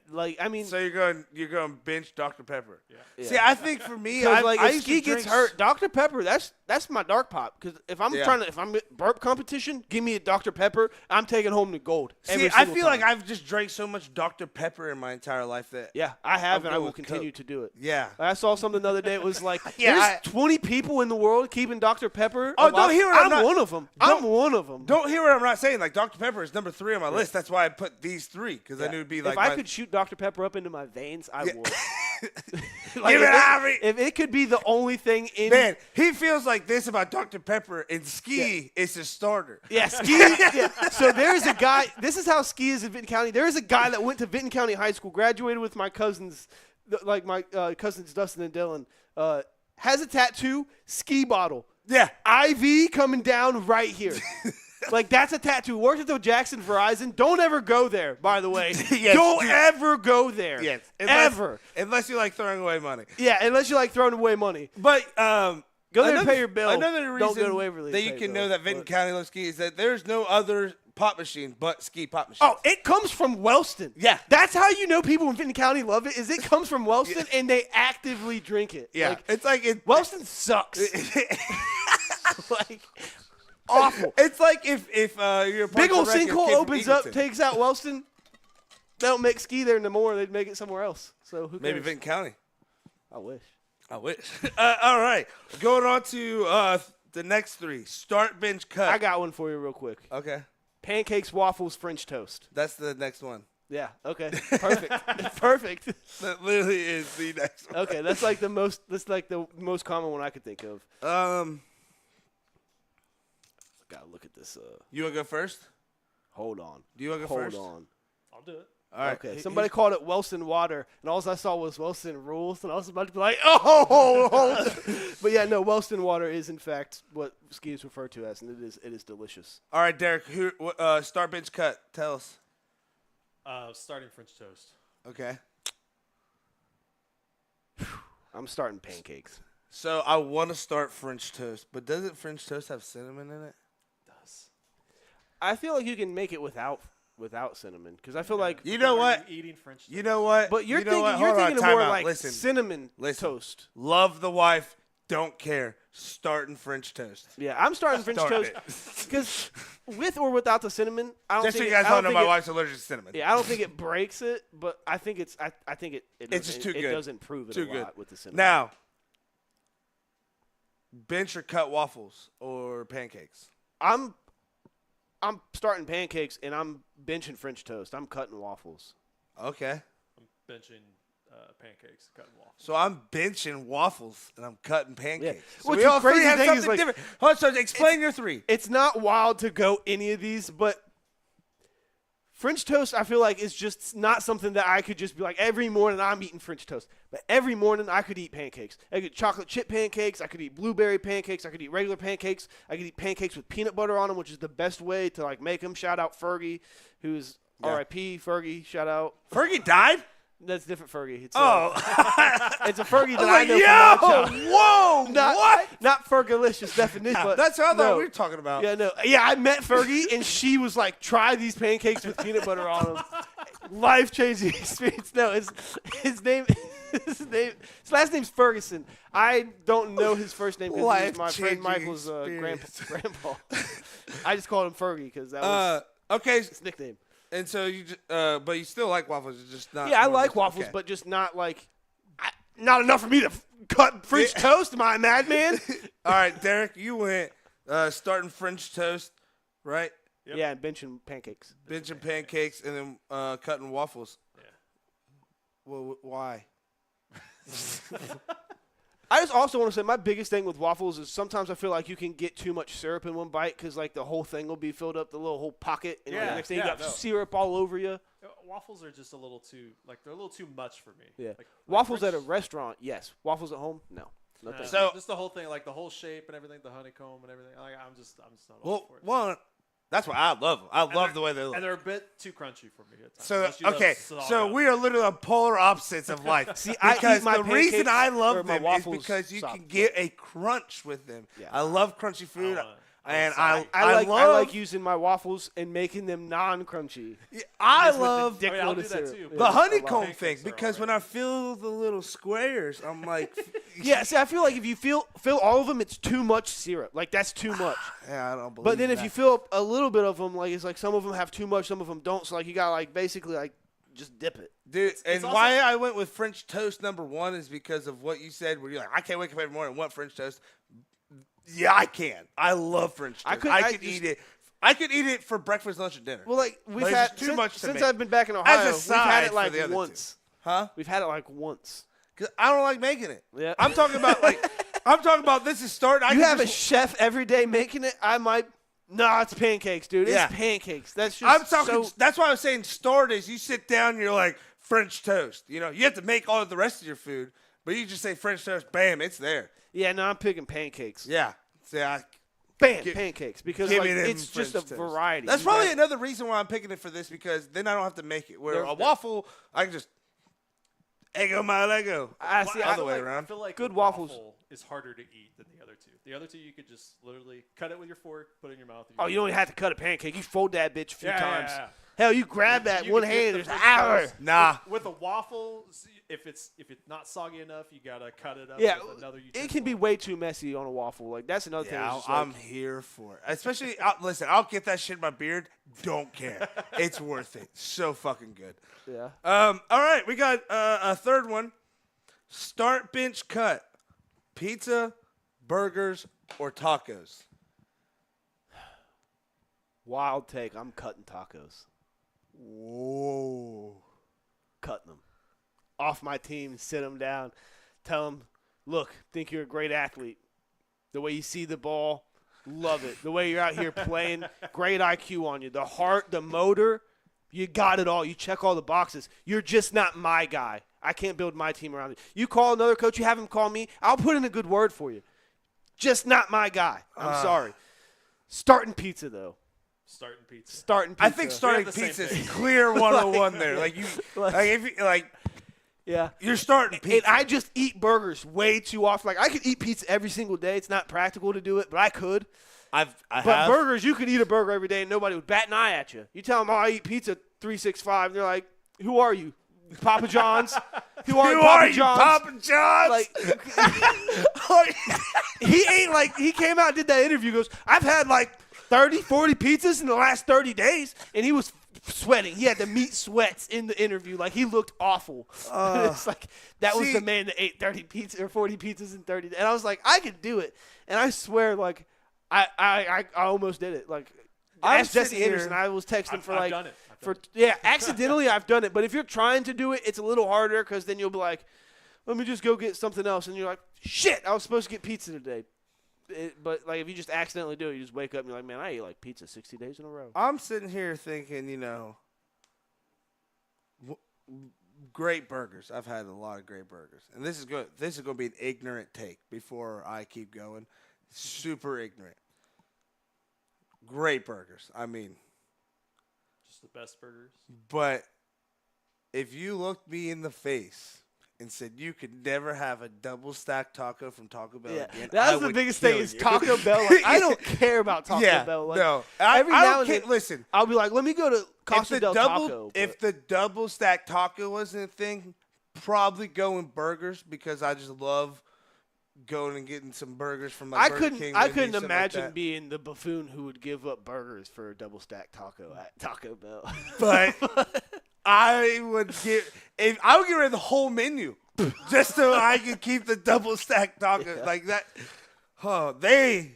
So you're going bench Dr. Pepper. Yeah. See, I think for me, if Ski gets hurt, Dr. Pepper, that's my dark pop. Because if I'm burp competition, give me a Dr. Pepper. I'm taking home the gold. See, I feel like I've just drank so much Dr. Pepper in my entire life that I have, and I will with continue Coke. to do it. Yeah. I saw something the other day. It was Yeah, there's 20 people in the world keeping Dr. Pepper. Oh, don't hear what I'm one of them. I'm one of them. Don't hear what I'm not saying. Dr. Pepper is number 3 on my list. That's why I put these 3 because I knew it'd be if I could shoot Dr. Pepper up into my veins, I would. If it could be the only thing in. Man, he feels like this about Dr. Pepper, and Ski is his starter. Yeah, Ski. So there's a guy. This is how Ski is in Vinton County. There is a guy that went to Vinton County High School, graduated with my cousins, my cousins Dustin and Dylan. Has a tattoo, Ski bottle. Yeah. IV coming down right here. That's a tattoo. Worked at the Jackson Verizon. Don't ever go there, by the way. Don't ever go there. Yes. Unless you like throwing away money. Yeah, unless you like throwing away money. But go there and pay your bill. Another reason don't go to Waverly that you can know that Vinton County loves Ski is that there's no other pop machine but Ski pop machine. Oh, it comes from Wellston. Yeah. That's how you know people in Vinton County love it, is it comes from Wellston and they actively drink it. Yeah. Wellston sucks. Awful. It's like if your big old sinkhole opens up, Eagleton. takes out Wellston. They don't make Ski there no more. They'd make it somewhere else. So who cares? Maybe Vinton County. I wish. All right. Going on to the next 3. Start, bench, cut. I got one for you real quick. Okay. Pancakes, waffles, French toast. That's the next one. Yeah. Okay. Perfect. Perfect. That literally is the next one. Okay. That's the most common one I could think of. Gotta look at this. You want to go first? Hold on. Do you want to go first? Hold on. I'll do it. All right. Okay. Somebody called it Wilson water, and all I saw was Wilson rules, and I was about to be like, oh. But yeah, no, Wilson water is in fact what ski is referred to as, and it is delicious. All right, Derek. Start bench cut. Tell us. Starting French toast. Okay. I'm starting pancakes. So I want to start French toast, but doesn't French toast have cinnamon in it? Does. I feel like you can make it without cinnamon, because I feel like You know what? Eating French toast. You know what? But you're You know thinking what? you're Hold on, thinking of time more out. like Listen. cinnamon toast. Love the wife. Don't care. Starting French toast. Yeah, I'm starting French Start toast it. because with or without the cinnamon, I don't Just so think you guys I don't don't know, think my it- wife's allergic to cinnamon. Yeah, I don't think it breaks it, but I think it It's does- just too it good. does improve it Too a good. lot with the cinnamon. Now, bench or cut waffles or pancakes? I'm starting pancakes and I'm benching French toast. I'm cutting waffles. Okay. I'm benching pancakes, cutting waffles. So I'm benching waffles and I'm cutting pancakes. So What's we the all three crazy have thing is, something like, different. Hold on, so explain your three. It's not wild to go any of these, but French toast, I feel like, is just not something that I could just be like, every morning I'm eating French toast. But every morning I could eat pancakes. I could eat chocolate chip pancakes. I could eat blueberry pancakes. I could eat regular pancakes. I could eat pancakes with peanut butter on them, which is the best way to like make them. Shout out Fergie, who's R.I.P. Fergie. Shout out. Fergie died? That's different Fergie. It's It's a Fergie that I I know was from my like, childhood. yo, whoa, Not, what? Not Fergalicious definition, but That's what I thought no. we were talking about. Yeah, no. Yeah, I met Fergie, and she was like, try these pancakes with peanut butter on them. Life-changing experience. No, his last name's Ferguson. I don't know his first name because he was my friend Life-changing Michael's experience. grandpa. I just called him Fergie because that was Okay, his nickname. and so you just, but you still like waffles, it's just not. Yeah, I one of like those- waffles, okay. but just not like not enough for me to cut French toast. Am I a madman? All right, Derek, you went starting French toast, right? Yep. Yeah, and benching pancakes. Benching pancakes and then cutting waffles. Yeah. Well, why? I just also want to say my biggest thing with waffles is sometimes I feel like you can get too much syrup in one bite because like the whole thing will be filled up, the little whole pocket, and like, Yeah, the next thing you yeah, got no. syrup all over you. Waffles are just a little too they're a little too much for me. Yeah, Like waffles at a French- rest restaurant, yes. Waffles at home, no. Nah, thank So- just the whole thing, like the whole shape and everything, the honeycomb and everything. Like, I'm just not all Well, for it. one, that's why I love them. I love the way they look. And they're a bit too crunchy for me at times. So Unless you love okay, salt so up. we are literally on polar opposites of life. See, I because eat my the reason pancakes I or love my them is waffles because you soft. can get a crunch with them. Yeah. I love crunchy food, and I like using my waffles and making them non-crunchy. I Just with the love dick I mean, I'll load do of that syrup. too, Yeah. the honeycomb Pancakes thing are because when I feel the little squares, I'm like, Yeah, see, I feel like if you fill all of them, it's too much syrup. Like that's too much. yeah, I don't believe. But then if that. you fill up a little bit of them, like it's like some of them have too much, some of them don't. So like you got like basically like just dip it. Dude, and also- why I went with French toast number one is because of what you said, where you're like, I can't wake up every morning and want French toast. Yeah, I can. I love French toast. I could eat it. I could eat it for breakfast, lunch, and dinner. Well, like we've But it's had just too since, much to since make. I've been back in Ohio, we've side had it for like the other two. once. Huh? We've had it like once. Because I don't like making it. Yeah. I'm talking about this is starting. You have a chef every day making it. I might. No, it's pancakes, dude. Yeah. It's pancakes. That's just. I'm talking. So, That's why I was saying start is you sit down and you're like French toast. You know, you have to make all of the rest of your food, but you just say French toast. Bam, it's there. yeah, no, I'm picking pancakes. Yeah. See, Bam, Give- pancakes because give like, me them it's just a French toast. variety. That's You probably got- another reason why I'm picking it for this because then I don't have to make it. Where They're- a waffle, I can just Eggo my Lego. I see. Other I, way I around. feel like Good a waffles. waffle is harder to eat than the other two. The other two, you could just literally cut it with your fork, put it in your mouth. oh, you don't even have to cut a pancake. You fold that bitch a few Yeah, times. yeah, yeah. Hell, you grab that You one could get hand. the There's French hour. toast. Nah. With a waffle, if it's not soggy enough, you gotta cut it up. Yeah, with another it can utensil. be way too messy on a waffle. Like that's another thing. Yeah, It's just like- I'm here for it. Especially, listen, I'll get that shit in my beard. Don't care. It's worth it. So fucking good. yeah. All right, we got a third one. Start, bench, cut. Pizza, burgers, or tacos. Wild take. I'm cutting tacos. Whoa. Cutting them off my team. Sit them down. Tell them, look, think you're a great athlete. The way you see the ball, love it. The way you're out here playing, great IQ on you. The heart, the motor, You got it all. You check all the boxes. You're just not my guy. I can't build my team around you. You call another coach, you have him call me, I'll put in a good word for you. Just not my guy. I'm sorry. Starting pizza, though. Starting pizza. Starting pizza. I think starting the same pizza is thing. clear 101 there. Like you, Yeah. you're starting pizza. And I just eat burgers way too often. Like, I could eat pizza every single day. It's not practical to do it, but I could. I But have. burgers, you could eat a burger every day and nobody would bat an eye at you. You tell them, I eat pizza 365. And they're like, who are you? Papa John's? Who are you, Papa John's? Papa John's? Like, he came out and did that interview. Goes, I've had like 30, 40 pizzas in the last 30 days. And he was sweating. He had the meat sweats in the interview. Like, he looked awful. It's like, that was the man that ate 30 pizzas or 40 pizzas in 30 days. And I was like, I could do it. And I swear, like, I almost did it. Like, ask Jesse Anderson. I was texting for I've like, done it. accidentally I've done it. But if you're trying to do it, it's a little harder because then you'll be like, let me just go get something else, and you're like, shit, I was supposed to get pizza today. But like, if you just accidentally do it, you just wake up and you're like, man, I ate like pizza 60 days in a row. I'm sitting here thinking, great burgers. I've had a lot of great burgers, and this is good. This is going to be an ignorant take before I keep going. Super ignorant. Great burgers. I mean, Just the best burgers. but if you looked me in the face and said you could never have a double stacked taco from Taco Bell again, that's the biggest thing is Taco Bell. Like, I don't care about Taco Bell. Like, no. every I now don't and care. then, Listen, I'll be like, let me go to Casa del Taco. if the double stacked taco wasn't a thing, probably going burgers because I just love going and getting some burgers from like Burger King. I Wendy's, couldn't something imagine like that. being the buffoon who would give up burgers for a double stacked taco at Taco Bell. But I would get rid of the whole menu just so I could keep the double stacked taco like that. Oh, they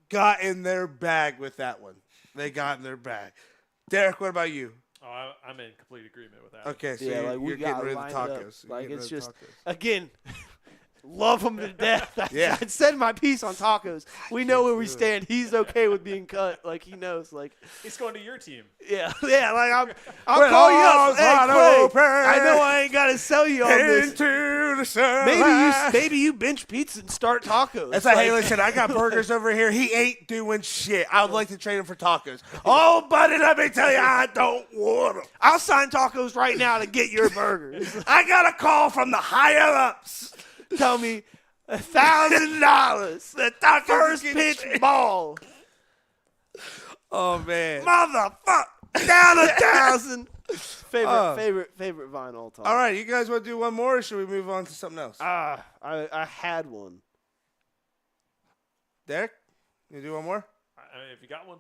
got in their bag with that one. They got in their bag. Derek, what about you? Oh, I'm in complete agreement with that. Okay, so Yeah, you're, like, we you're getting got rid of the lined up. tacos. You're Like, getting it's rid of just tacos. again. Love him to death. Yeah. I said my piece on tacos. We know where we stand. He's okay with being cut. Like, he knows. Like, He's going to your team. yeah. Like, I'll With call you up. arms Hey, wide Clay, open, I know I ain't got to sell you on this. Into the sunlight. Maybe you bench pizza and start tacos. It's like, hey, listen, I got burgers over here. He ain't doing shit. I would like to trade him for tacos. Oh, buddy, let me tell you, I don't want them. I'll sign tacos right now to get your burgers. I got a call from the higher ups. Tell me $1,000. The tacos First get pitch traded. ball. Oh, man. Motherfucker. Down 1,000. Favorite Vine all time. All right, you guys want to do one more, or should we move on to something else? I had one. Derek, you do one more? I mean, if you got one.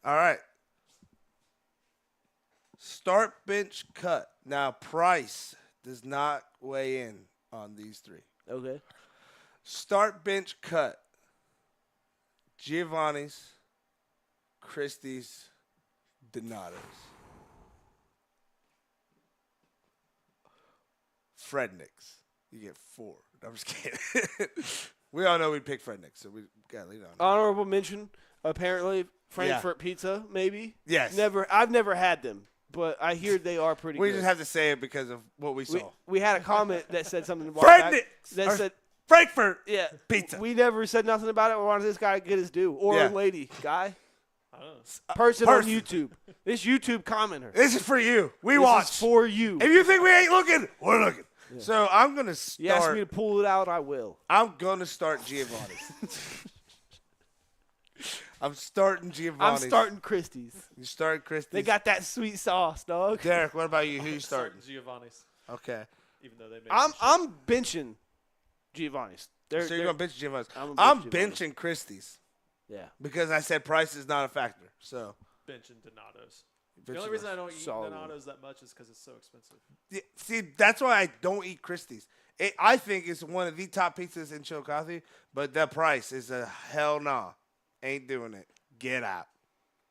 All right. Start, bench, cut. Now, price does not weigh in on these three. Okay. Start, bench, cut. Giovanni's, Christie's, Donato's. Frednick's. You get 4. No, I'm just kidding. We all know we picked Frednick's, so we got to leave it on. Honorable mention, apparently, Frankfurt Pizza, maybe. Yes. I've never had them, but I hear they are pretty We good. just have to say it because of what we saw. We had a comment that said something a while back Frednick's! that Or said, Frankfurt yeah, pizza. we never said nothing about it. We wanted this guy to get his due. Or Yeah. lady, guy, I don't know. person on person. YouTube. This YouTube commenter. This is for you. We This watch. is for you. If you think we ain't looking, we're looking. So I'm gonna You ask start. me to pull it out, I will. I'm gonna start Giovanni's. I'm starting Giovanni's. I'm starting Christie's. You start Christie's. They got that sweet sauce, dog. Derek. What about you? Who you starting? Giovanni's, Okay. even though they make I'm benching Giovanni's. So you're gonna bench Giovanni's. I'm I'm gonna bench benching Christie's Yeah. because I said price is not a factor. So bench and Donato's. bench The only it. reason I don't eat Solid. Donato's that much is because it's so expensive. Yeah, see, that's why I don't eat Christie's. I think it's one of the top pizzas in Chillicothe, but the price is a hell nah. Ain't doing it. Get out.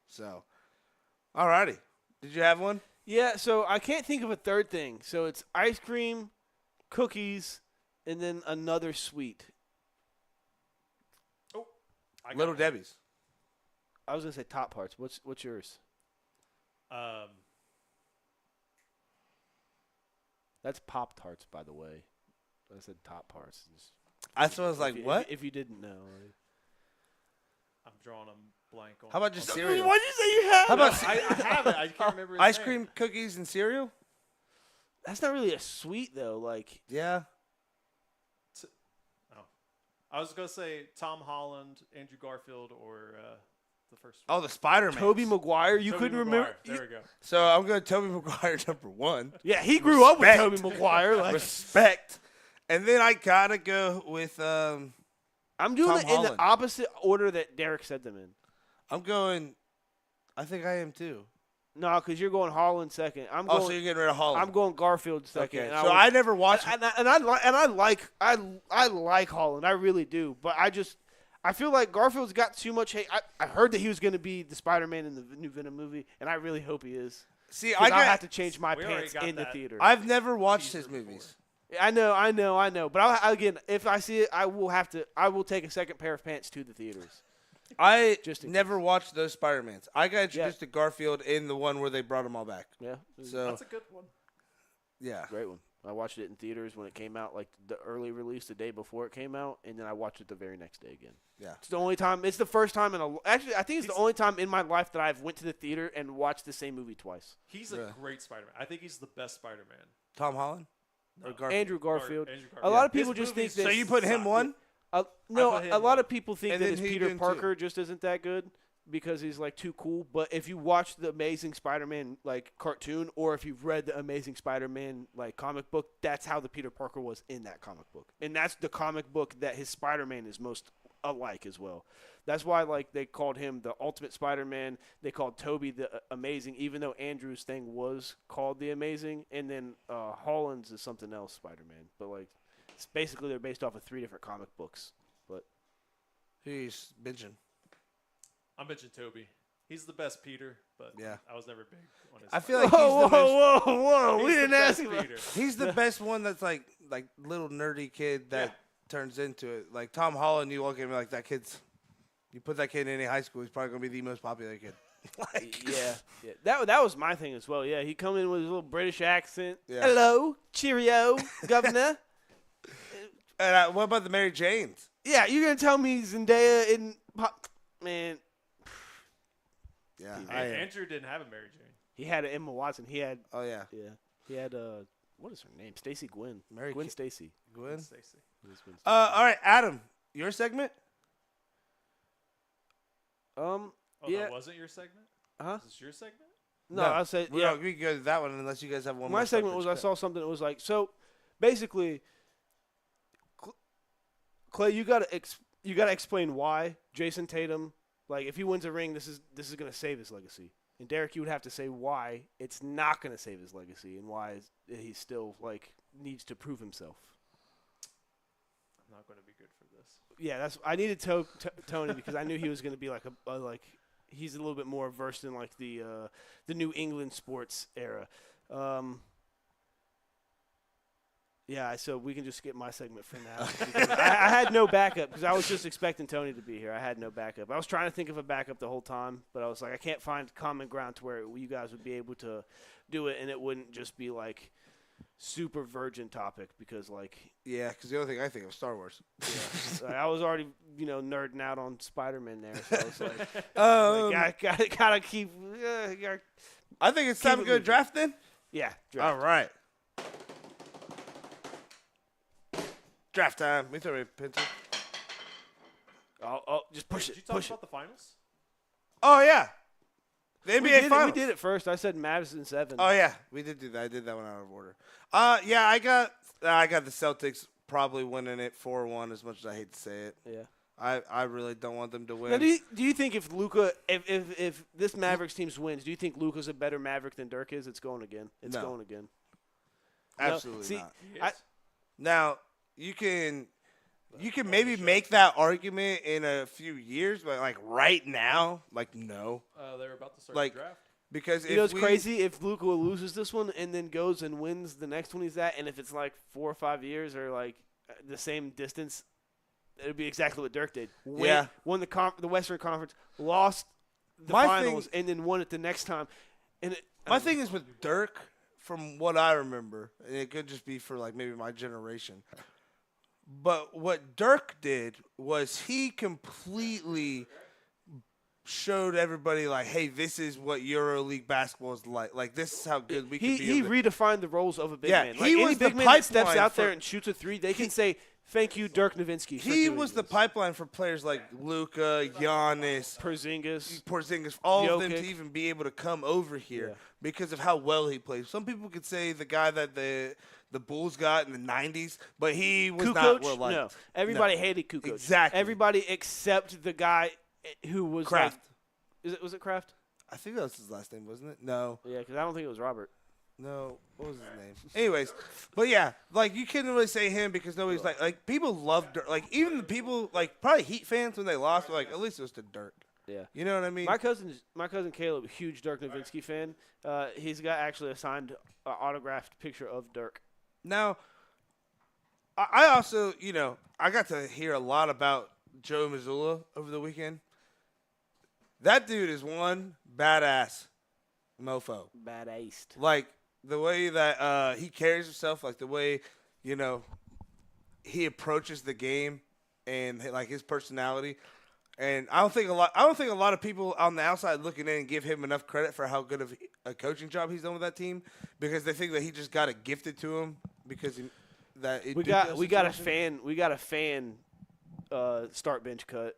So, alrighty. Did you have one? Yeah, so I can't think of a third thing. So it's ice cream, cookies, and then another sweet. Oh, I got Little one. Debbie's. I was gonna say top parts. What's yours? That's Pop Tarts, by the way. I said Top Tarts. I was like, what? If you didn't know. I'm drawing a blank on. How about just on- cereal? Why'd you say you have? How about I have it. I can't remember. His ice name. cream, cookies, and cereal? That's not really a sweet though. Like Yeah. I was gonna say Tom Holland, Andrew Garfield, or the first. Oh, the Spider-Man. Tobey Maguire. You Tobey couldn't Maguire. remember. There we go. So I'm going to Tobey Maguire number 1. Yeah, he grew up with Respect. Tobey Maguire. Like Respect. And then I got to go with I'm doing Tom it in Holland. the opposite order that Derek said them in. I'm going I think I am too. No, because you're going Holland second. I'm Oh, going. so you're getting rid of Holland. I'm going Garfield second. Okay. And So I never watched I like Holland. I really do. But I feel like Garfield's got too much hate. I heard that he was going to be the Spider-Man in the new Venom movie, and I really hope he is. See, 'Cause I I'll have to change my We already pants got in the that. theater. I've never watched Teaser his before. movies. I know. But again, if I see it, I will take a second pair of pants to the theaters. I Just in never watched those Spider-Mans. I got introduced Yeah. to Garfield in the one where they brought them all back. Yeah, So That's a good one. yeah. great one. I watched it in theaters when it came out, like the early release the day before it came out, and then I watched it the very next day again. Yeah. It's the only time. It's the first time actually, I think it's the only time in my life that I've went to the theater and watched the same movie twice. He's Really? a great Spider-Man. I think he's the best Spider-Man. Tom Holland or No. Garfield? Andrew Garfield. Andrew A Garfield. lot of His people just think movies that. So you put him suck. one? No, I put him a lot one. of people think And that then his who you Peter doing two? Parker just isn't that good because he's like too cool. But if you watch the Amazing Spider-Man like cartoon, or if you've read the Amazing Spider-Man like comic book, that's how the Peter Parker was in that comic book, and that's the comic book that his Spider-Man is most alike as well. That's why like they called him the Ultimate Spider-Man. They called Toby the Amazing, even though Andrew's thing was called the Amazing, and then Holland's is something else Spider-Man. But like, it's basically they're based off of 3 different comic books. He's binging. I'm bitching Toby. He's the best Peter, but Yeah. I was never big on his. I feel like he's Whoa, the most, whoa! He's We the didn't best ask him. Peter. he's the best one that's like little nerdy kid that Yeah. turns into it. Like Tom Holland, you look at him like that kid's. You put that kid in any high school, he's probably gonna be the most popular kid. Like, Yeah. That was my thing as well. Yeah, he come in with his little British accent. Yeah. Hello, cheerio, governor. And what about the Mary Janes? Yeah, you're gonna tell me Zendaya in man? Yeah, And I am. Andrew didn't have a Mary Jane. He had Emma Watson. He had Oh yeah, he had what is her name? Stacey Gwen. Mary Gwen Ki- Stacy. Gwen. Stacy. It was Gwen Stacy. All right, Adam, your segment. Oh, Yeah. that wasn't your segment? Huh? Is this your segment? No, I said yeah. We can go to that one unless you guys have one. My more segment was I saw something that was like so. Basically, Clay, you gotta explain why Jason Tatum, like if he wins a ring, this is gonna save his legacy. And Derek, you would have to say why it's not gonna save his legacy and why he still like needs to prove himself. I'm not going to be good for this. Yeah, that's I needed Tony because I knew he was gonna be like a like he's a little bit more versed in like the New England sports era. Yeah, so we can just skip my segment for now. because I had no backup because I was just expecting Tony to be here. I had no backup. I was trying to think of a backup the whole time, but I was like, I can't find common ground to where you guys would be able to do it, and it wouldn't just be like super virgin topic because like Yeah, because the only thing I think of is Star Wars. like, I was already nerding out on Spider-Man there, so I was like, gotta keep. Gotta, I think it's time to it go moving. draft then. yeah, All right. Draft time. We throw a pencil. Oh, just push Did you it, talk push it. about the finals? Oh yeah, the NBA Finals. We did it first. I said Mavs in 7. Oh yeah, we did do that. I did that one out of order. Yeah, I got the Celtics probably winning it 4-1. As much as I hate to say it, Yeah. I really don't want them to win. Now, do you think if Luka, if this Mavericks team wins, do you think Luka's a better Maverick than Dirk is? It's going again. It's No. going again. Absolutely see, not. Yes. Now you can maybe make that argument in a few years, but like right now, like no, They were about to start Like, the draft. because You know, if it's crazy if Luka loses this one and then goes and wins the next one he's at, and if it's like 4 or 5 years or like the same distance, it would be exactly what Dirk did. Won the Western Conference, lost the My finals, and then won it the next time. And My thing is with Dirk, from what I remember, and it could just be for like maybe my generation. But what Dirk did was he completely showed everybody like, hey, this is what EuroLeague basketball is like. Like, this is how good we can be. He redefined the roles of a big man. Like, he any was the big man that steps pipeline out for- there and shoots a three, they can say, thank you, Dirk Nowitzki. For He doing was the this. pipeline for players like Luka, Giannis, Porzingis. all of them Jokic. to even be able to come over here Yeah. because of how well he plays. Some people could say the guy that the Bulls got in the 90s, but he was not Kukoc? well liked. No. Everybody hated Kukoc. Exactly. Everybody except the guy who was Kraft. Was it Kraft? I think that was his last name, wasn't it? No. Yeah, because I don't think it was Robert. No, what was his name? Anyways, but yeah, like you couldn't really say him because nobody's like people love Dirk. Like even the people like probably Heat fans when they lost were like at least it was to Dirk. Yeah. You know what I mean? My cousin Caleb, huge Dirk Nowitzki fan. He's got actually a signed autographed picture of Dirk. Now, I also I got to hear a lot about Joe Mazzulla over the weekend. That dude is one badass mofo. Badass. Like the way that he carries himself, like the way he approaches the game, and like his personality. And I don't think a lot of people on the outside looking in give him enough credit for how good of a coaching job he's done with that team because they think that he just got it gifted to him because we got a fan start bench cut.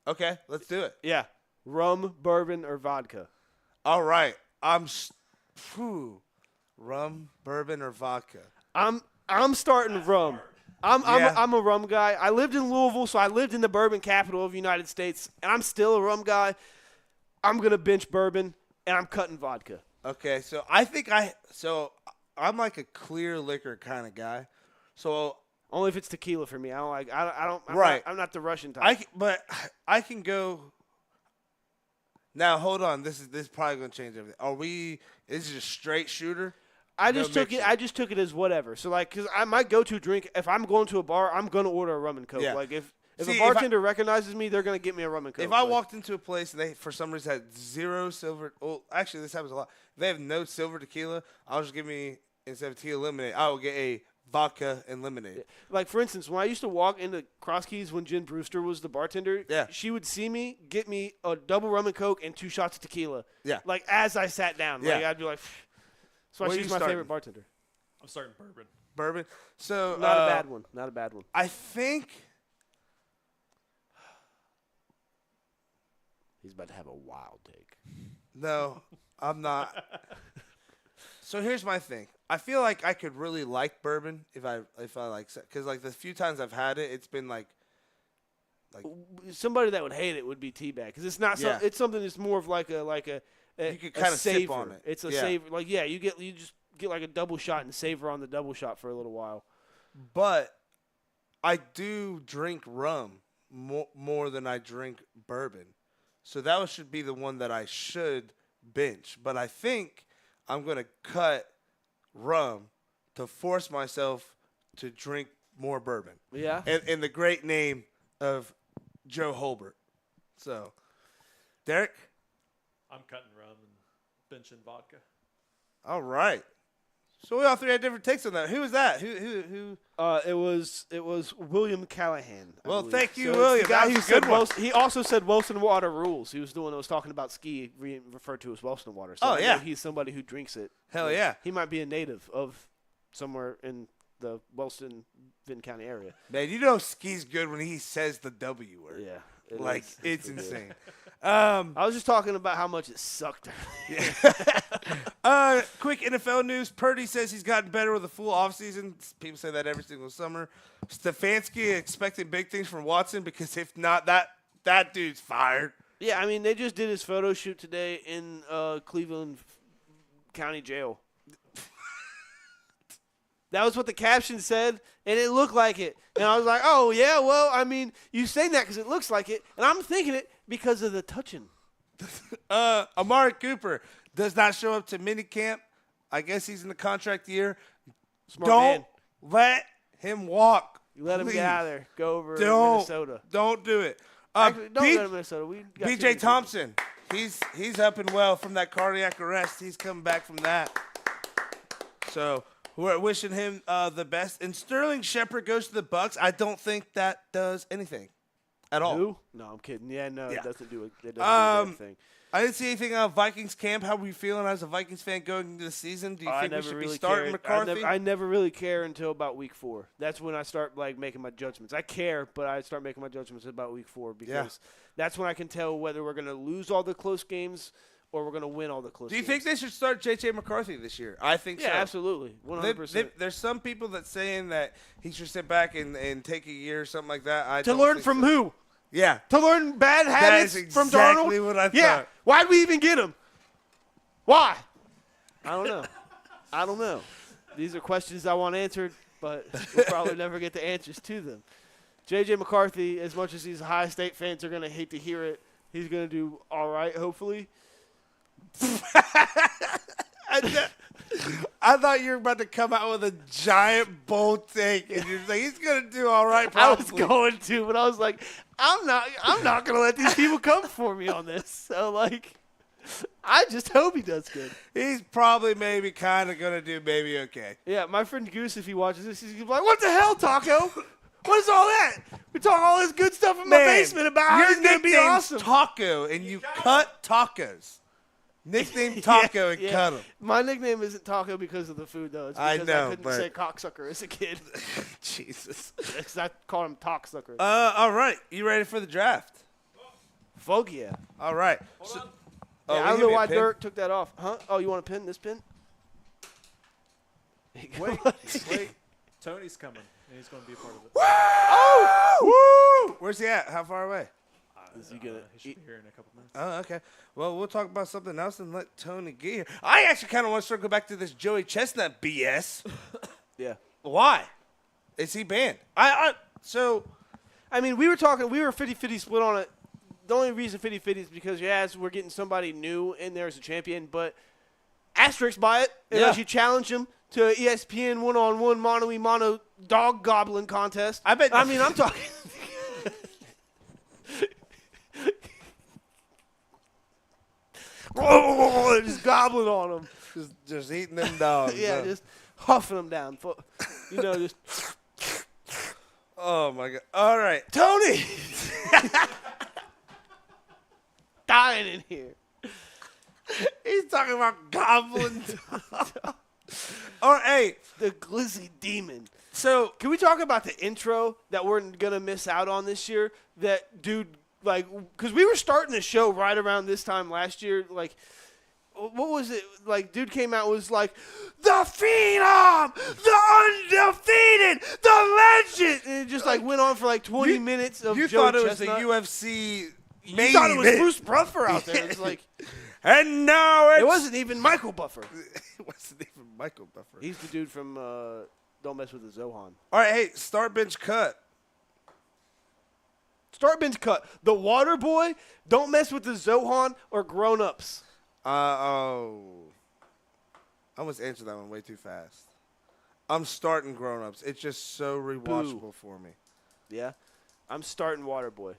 Okay, let's do it. Yeah. Rum, bourbon, or vodka? All right. Rum, bourbon, or vodka? I'm starting rum. I'm a rum guy. I lived in Louisville, so I lived in the bourbon capital of the United States, and I'm still a rum guy. I'm gonna bench bourbon, and I'm cutting vodka. Okay, so I'm like a clear liquor kind of guy. So only if it's tequila for me. I'm Right. I'm not the Russian type. But I can go. Now hold on. This is probably gonna change everything. Is it a straight shooter? I just took it as whatever. So like, cause my go-to drink, if I'm going to a bar, I'm gonna order a rum and coke. Yeah. Like if a bartender recognizes me, they're gonna get me a rum and coke. If I walked into a place and they for some reason had zero silver, well, actually this happens a lot. If they have no silver tequila, I'll just give me instead of tequila lemonade, I will get a vodka and lemonade. Like for instance, when I used to walk into Cross Keys when Jen Brewster was the bartender, she would see me, get me a double rum and coke and 2 shots of tequila. Yeah. Like as I sat down, like I'd be like. So she's my favorite bartender. I'm starting bourbon. Bourbon. So not a bad one. Not a bad one. I think he's about to have a wild take. No, I'm not. So here's my thing. I feel like I could really like bourbon if I like because like the few times I've had it, it's been like somebody that would hate it would be Teabag because it's not. It's something that's more of like a. You could kind of sip on it. It's a savor. Like you just get like a double shot and savor on the double shot for a little while. But I do drink rum more than I drink bourbon, so that should be the one that I should bench. But I think I'm gonna cut rum to force myself to drink more bourbon. Yeah. In the great name of Joe Holbert. So, Derek. I'm cutting rum and benching vodka. All right. So we all three had different takes on that. Who was that? Who? It was William Callahan. Well, thank you, so William. The guy that who was a good one. He also said Wilson Water rules. He was the one that was talking about ski, referred to as Wilson Water. So I know he's somebody who drinks it. Hell yeah. He might be a native of somewhere in the Wellston, Vinton County area. Man, ski's good when he says the W word. Yeah. It's insane. I was just talking about how much it sucked. Quick NFL news. Purdy says he's gotten better with a full offseason. People say that every single summer. Stefanski expecting big things from Watson because if not, that dude's fired. Yeah, I mean, they just did his photo shoot today in Cleveland County Jail. That was what the caption said, and it looked like it. And I was like, oh, yeah, well, I mean, you say that because it looks like it. And I'm thinking it because of the touching. Amari Cooper does not show up to minicamp. I guess he's in the contract year. Don't let him walk. You let him get out of there. Go over to Minnesota. Don't do it. Actually, don't go to Minnesota. B.J. Thompson, he's up and well from that cardiac arrest. He's coming back from that. So we're wishing him the best. And Sterling Shepard goes to the Bucks. I don't think that does anything at all. Who? No, I'm kidding. Yeah, no, Yeah. it doesn't do it. It doesn't do anything. I didn't see anything out of Vikings camp. How are we feeling as a Vikings fan going into the season? Do you think we should be starting McCarthy? I never really care until about week 4. That's when I start making my judgments. I care, but I start making my judgments about week 4 because that's when I can tell whether we're going to lose all the close games or we're going to win all the close games. Do you think they should start J.J. McCarthy this year? I think so. Yeah, absolutely. 100%. There's some people that saying that he should sit back and take a year or something like that. To learn from who? Yeah. To learn bad habits from Darnold? That's exactly what I thought. Yeah. Why'd we even get him? Why? I don't know. These are questions I want answered, but we'll probably never get the answers to them. J.J. McCarthy, as much as these Ohio State fans are going to hate to hear it, he's going to do all right, hopefully. I thought you were about to come out with a giant bold take, and you're like, he's going to do all right, probably. I was going to, but I was like, I'm not going to let these people come for me on this. So, I just hope he does good. He's probably maybe kind of going to do maybe okay. Yeah, my friend Goose, if he watches this, he's like, what the hell, Taco? What is all that? We talk all this good stuff in my basement about how he's going to be awesome. Taco, and you cut tacos. Nickname Taco and cut him. My nickname isn't Taco because of the food, though. It's because I couldn't say cocksucker as a kid. Jesus. Because I called him Talksucker. All right. You ready for the draft? Fuck yeah. All right. Hold on. I don't know why Dirk took that off. Huh? Oh, you want a pin? This pin? Wait. Tony's coming, and he's going to be a part of it. Oh! Woo! Where's he at? How far away? Is he gonna? He should be here in a couple minutes. Oh, okay. Well, we'll talk about something else and let Tony get here. I actually kind of want to circle back to this Joey Chestnut BS. Yeah. Why? Is he banned? I mean, we were 50-50 split on it. The only reason 50-50 is because, yes, we're getting somebody new in there as a champion, but asterisk by it, unless you challenge him to an ESPN one-on-one mono dog goblin contest. I mean, I'm talking. Just gobbling on them. just eating them dogs. Yeah, just huffing them down. Just. Oh, my God. All right. Tony! Dying in here. He's talking about goblins. All right, hey. The glizzy demon. So, can we talk about the intro that we're going to miss out on this year? That dude, because we were starting the show right around this time last year. What was it? Dude came out was like, the Phenom, the undefeated, the legend. And it just went on for 20 minutes of you Joe thought it was Chestnut. the UFC You thought it was Bruce Buffer out there. It was and now it wasn't even Michael Buffer. It wasn't even Michael Buffer. He's the dude from Don't Mess with the Zohan. All right, hey, start bench cut. Start bench cut. The Water Boy, Don't Mess with the Zohan, or Grown Ups. I almost answered that one way too fast. I'm starting Grown Ups. It's just so rewatchable for me. Yeah? I'm starting Water Boy.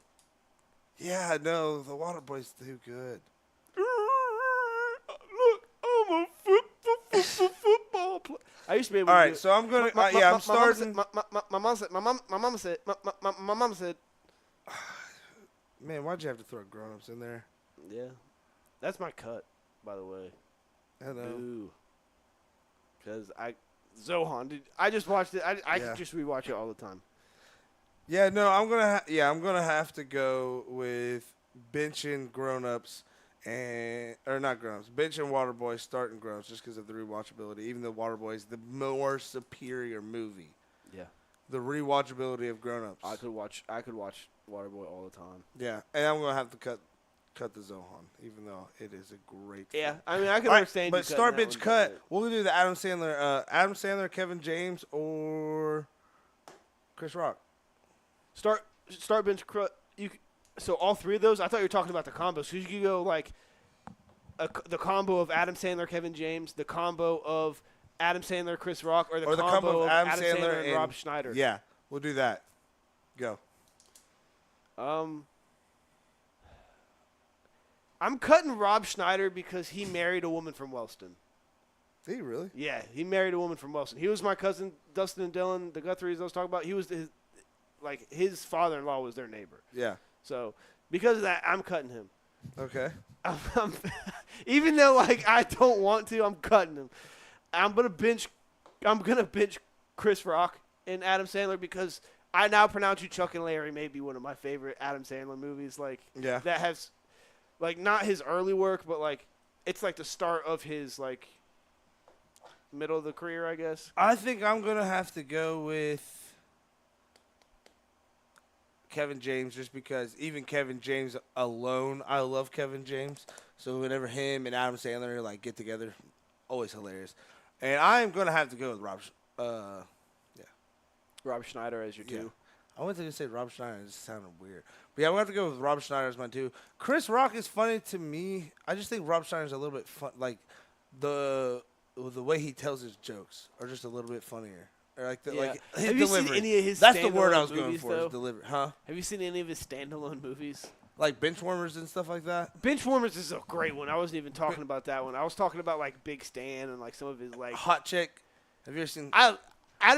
Yeah, no, the Water Boy's too good. Look, I'm a football player. I used to be able to. All right, so I'm gonna. I'm starting. My mom said. Man, why'd you have to throw Grown Ups in there? Yeah, that's my cut, by the way. I know. Because Zohan, dude, I just watched it. I could just rewatch it all the time. Yeah, no, I'm gonna have to go with benching Grown Ups not Grown Ups, benching Waterboy, starting Grown Ups just because of the rewatchability. Even though Waterboy is the more superior movie. Yeah. The rewatchability of Grown Ups. I could watch Waterboy all the time. Yeah, and I'm gonna have to cut the Zohan, even though it is a great film. Yeah, I mean I can understand. But start bench cut. We'll do the Adam Sandler, Kevin James, or Chris Rock. Start bench cut. So all three of those. I thought you were talking about the combos. So you could go the combo of Adam Sandler, Kevin James, the combo of Adam Sandler, Chris Rock, or the combo of Adam Sandler and Rob Schneider. Yeah, we'll do that. Go. I'm cutting Rob Schneider because he married a woman from Wellston. Did he really? Yeah, he married a woman from Wilson. He was my cousin, Dustin and Dylan, the Guthries I was talking about. He was his father-in-law was their neighbor. Yeah. So because of that, I'm cutting him. Okay. Even though I don't want to, I'm cutting him. I'm gonna bench Chris Rock and Adam Sandler because I now pronounce you Chuck and Larry may be one of my favorite Adam Sandler movies. That has not his early work, but it's the start of his middle of the career, I guess. I think I'm gonna have to go with Kevin James just because even Kevin James alone, I love Kevin James. So whenever him and Adam Sandler get together, always hilarious. And I'm gonna have to go with Rob Schneider as your two. I wanted to say Rob Schneider. It just sounded weird. But yeah, I'm going to have to go with Rob Schneider as my two. Chris Rock is funny to me. I just think Rob Schneider's a little bit fun. The way he tells his jokes are just a little bit funnier. Or his Have delivery. you seen any of his That's the word I was standalone going movies, for, though? is delivery. Huh? Have you seen any of his standalone movies? Like Benchwarmers and stuff like that? Benchwarmers is a great one. I wasn't even talking about that one. I was talking about Big Stan and some of his Hot Chick. Have you ever seen? Adam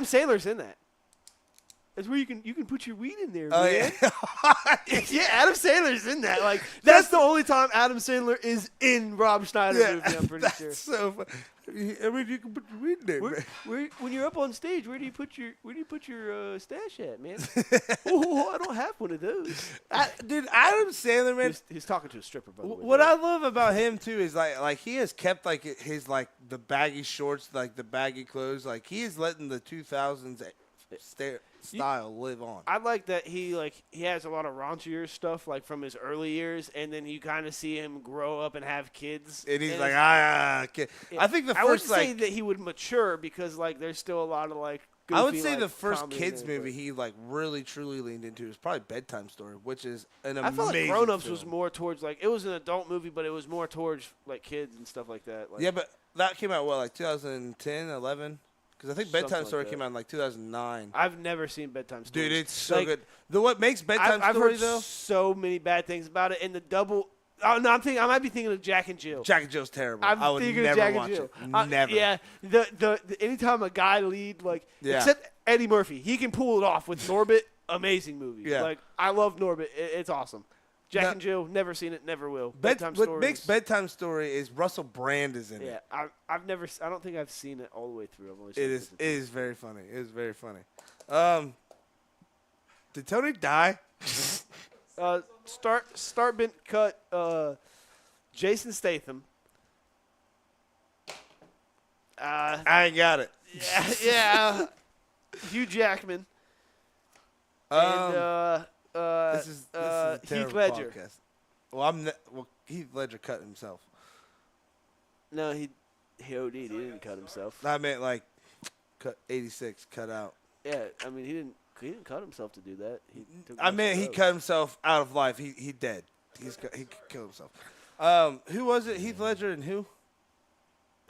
Sandler's in that. That's where you can put your weed in there, Oh, man. yeah. Yeah, Adam Sandler's in that. That's the only time Adam Sandler is in Rob Schneider movie, I'm pretty sure. That's so funny. I mean, you can put your weed in there, man. When you're up on stage, where do you put your stash at, man? Oh, I don't have one of those. Dude, Adam Sandler, man. He's talking to a stripper, by the way. What I love about him too is he has kept his the baggy shorts, the baggy clothes. He is letting the 2000s style live on. I like that he has a lot of raunchier stuff from his early years, and then you kind of see him grow up and have kids. And he's kid. I think the first I would say that he would mature because there's still a lot of goofy, I would say the first kids there, movie he really truly leaned into is probably Bedtime Story, which is an amazing. I felt like Grown Ups film. was more towards it was an adult movie, but it was more towards kids and stuff like that. Yeah, but that came out 2010, 11. Because I think Bedtime Story came out in 2009. I've never seen Bedtime Story. Dude, it's so good. What makes Bedtime I've Story heard though? So many bad things about it, and the double. Oh no, I might be thinking of Jack and Jill. Jack and Jill's terrible. I'm I would thinking never of Jack watch and Jill. it. Never. Yeah, the anytime a guy lead except Eddie Murphy, he can pull it off with Norbit. Amazing movie. Yeah. I love Norbit. It's awesome. Jack and Jill, never seen it, never will. What makes Bedtime Story is Russell Brand is in it. Yeah, I've never. I don't think I've seen it all the way through. I've only seen It is very funny. It is very funny. Did Tony die? Start bent cut. Jason Statham. I ain't got it. Yeah. Hugh Jackman. And This is a Heath terrible Ledger. podcast. Well, Heath Ledger cut himself. No, he OD'd. He didn't cut himself. I meant cut 86, cut out. Yeah, I mean he didn't cut himself to do that. He cut himself out of life. He dead. He killed himself. Who was it? Heath Ledger and who?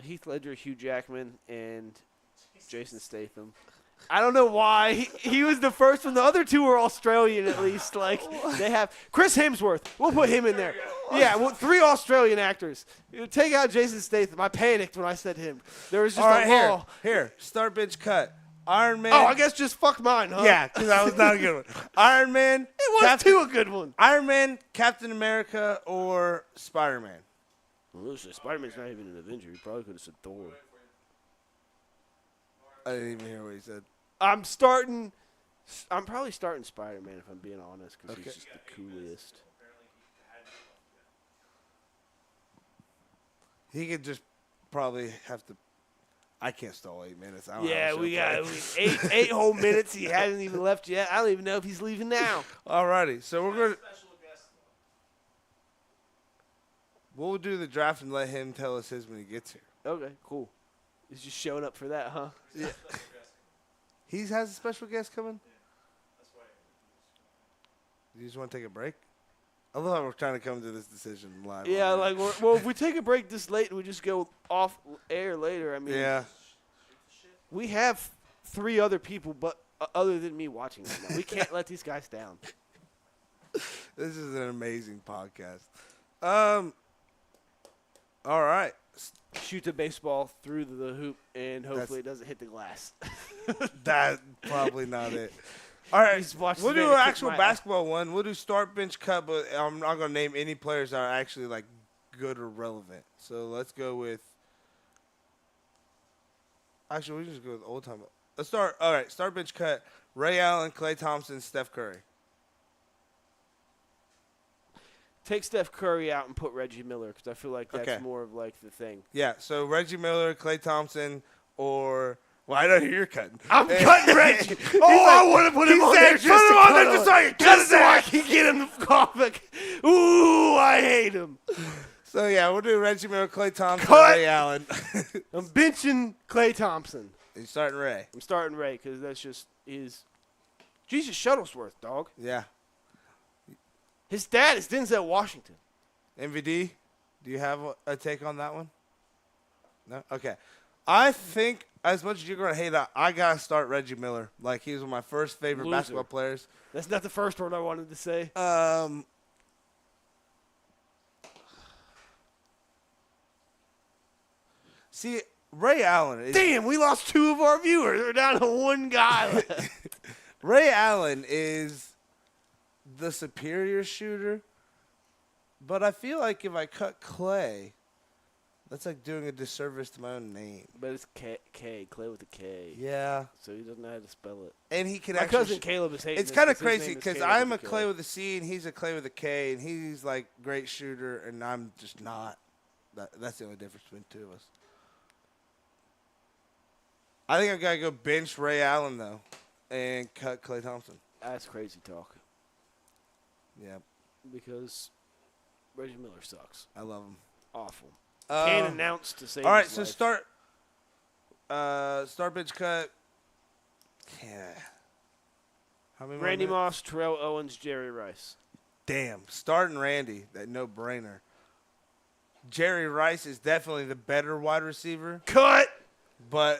Heath Ledger, Hugh Jackman, and Jason Statham. I don't know why. He was the first one. The other two were Australian, at least. They have Chris Hemsworth. We'll put him in there. Yeah, 3 Australian actors. Take out Jason Statham. I panicked when I said him. There was just All right, here. Start bench cut. Iron Man. Oh, I guess just fuck mine, huh? Yeah, because that was not a good one. Iron Man. It was too a good one. Iron Man, Captain America, or Spider-Man. Well, listen, Spider-Man's not even an Avenger. He probably could have said Thor. I didn't even hear what he said. I'm probably starting Spider-Man if I'm being honest, because he's just the coolest. He could just probably have to. I can't stall 8 minutes. I don't Yeah, have a we show got planned. 8 whole minutes. He hasn't even left yet. I don't even know if he's leaving now. Alrighty, so we're gonna. We'll do the draft and let him tell us his when he gets here. Okay, cool. He's just showing up for that, huh? Yeah. He has a special guest coming? Do you just want to take a break? I love how we're trying to come to this decision live. Yeah, if we take a break this late and we just go off air later, I mean, Yeah. we have 3 other people, but other than me watching right now. We can't let these guys down. This is an amazing podcast. All right. shoot the baseball through the hoop and hopefully it doesn't hit the glass. That's probably not it. All right, He's watched we'll the do man an kick actual my basketball one. We'll do start, bench, cut, but I'm not going to name any players that are actually, like, good or relevant. So let's go with – actually, we just go with old time. Let's start – all right, start, bench, cut. Ray Allen, Klay Thompson, Steph Curry. Take Steph Curry out and put Reggie Miller because I feel like that's Okay. more of like the thing. Yeah, so Reggie Miller, Klay Thompson, or – well, I know who you're cutting. I'm cutting Reggie. I want to put him on there just put him on there just so I can cut his I ass. can get him the comic. Ooh, I hate him. So, yeah, we'll do Reggie Miller, Klay Thompson, Cut. Ray Allen. I'm benching Klay Thompson. You're starting Ray. I'm starting Ray because that's just his. Jesus Shuttlesworth, dog. Yeah. His dad is Denzel Washington. MVD, do you have a take on that one? No? Okay. I think as much as you're going to hate it, I got to start Reggie Miller. Like, he was one of my first favorite Loser. basketball players. That's not the first word I wanted to say. See, Ray Allen is Damn, we lost 2 of our viewers. We're down to 1 guy left. Ray Allen is the superior shooter, but I feel like if I cut Klay, that's like doing a disservice to my own name. But it's K, Clay with a K. Yeah, So he doesn't know how to spell it. and he can My actually. cousin Caleb is hating It's this kind of 'cause his crazy name is because Caleb I'm a with Clay with a C and he's a Clay with a K, and he's like great shooter, and I'm just not. That's the only difference between the two of us. I think I've got to go bench Ray Allen though, and cut Klay Thompson. That's crazy talk Yeah, because Reggie Miller sucks. I love him. Awful. Can't Um, announce to save all right, his so life. start bench cut. Yeah. How many more Randy minutes? Moss, Terrell Owens, Jerry Rice. Damn, starting Randy, that no-brainer. Jerry Rice is definitely the better wide receiver, Cut! but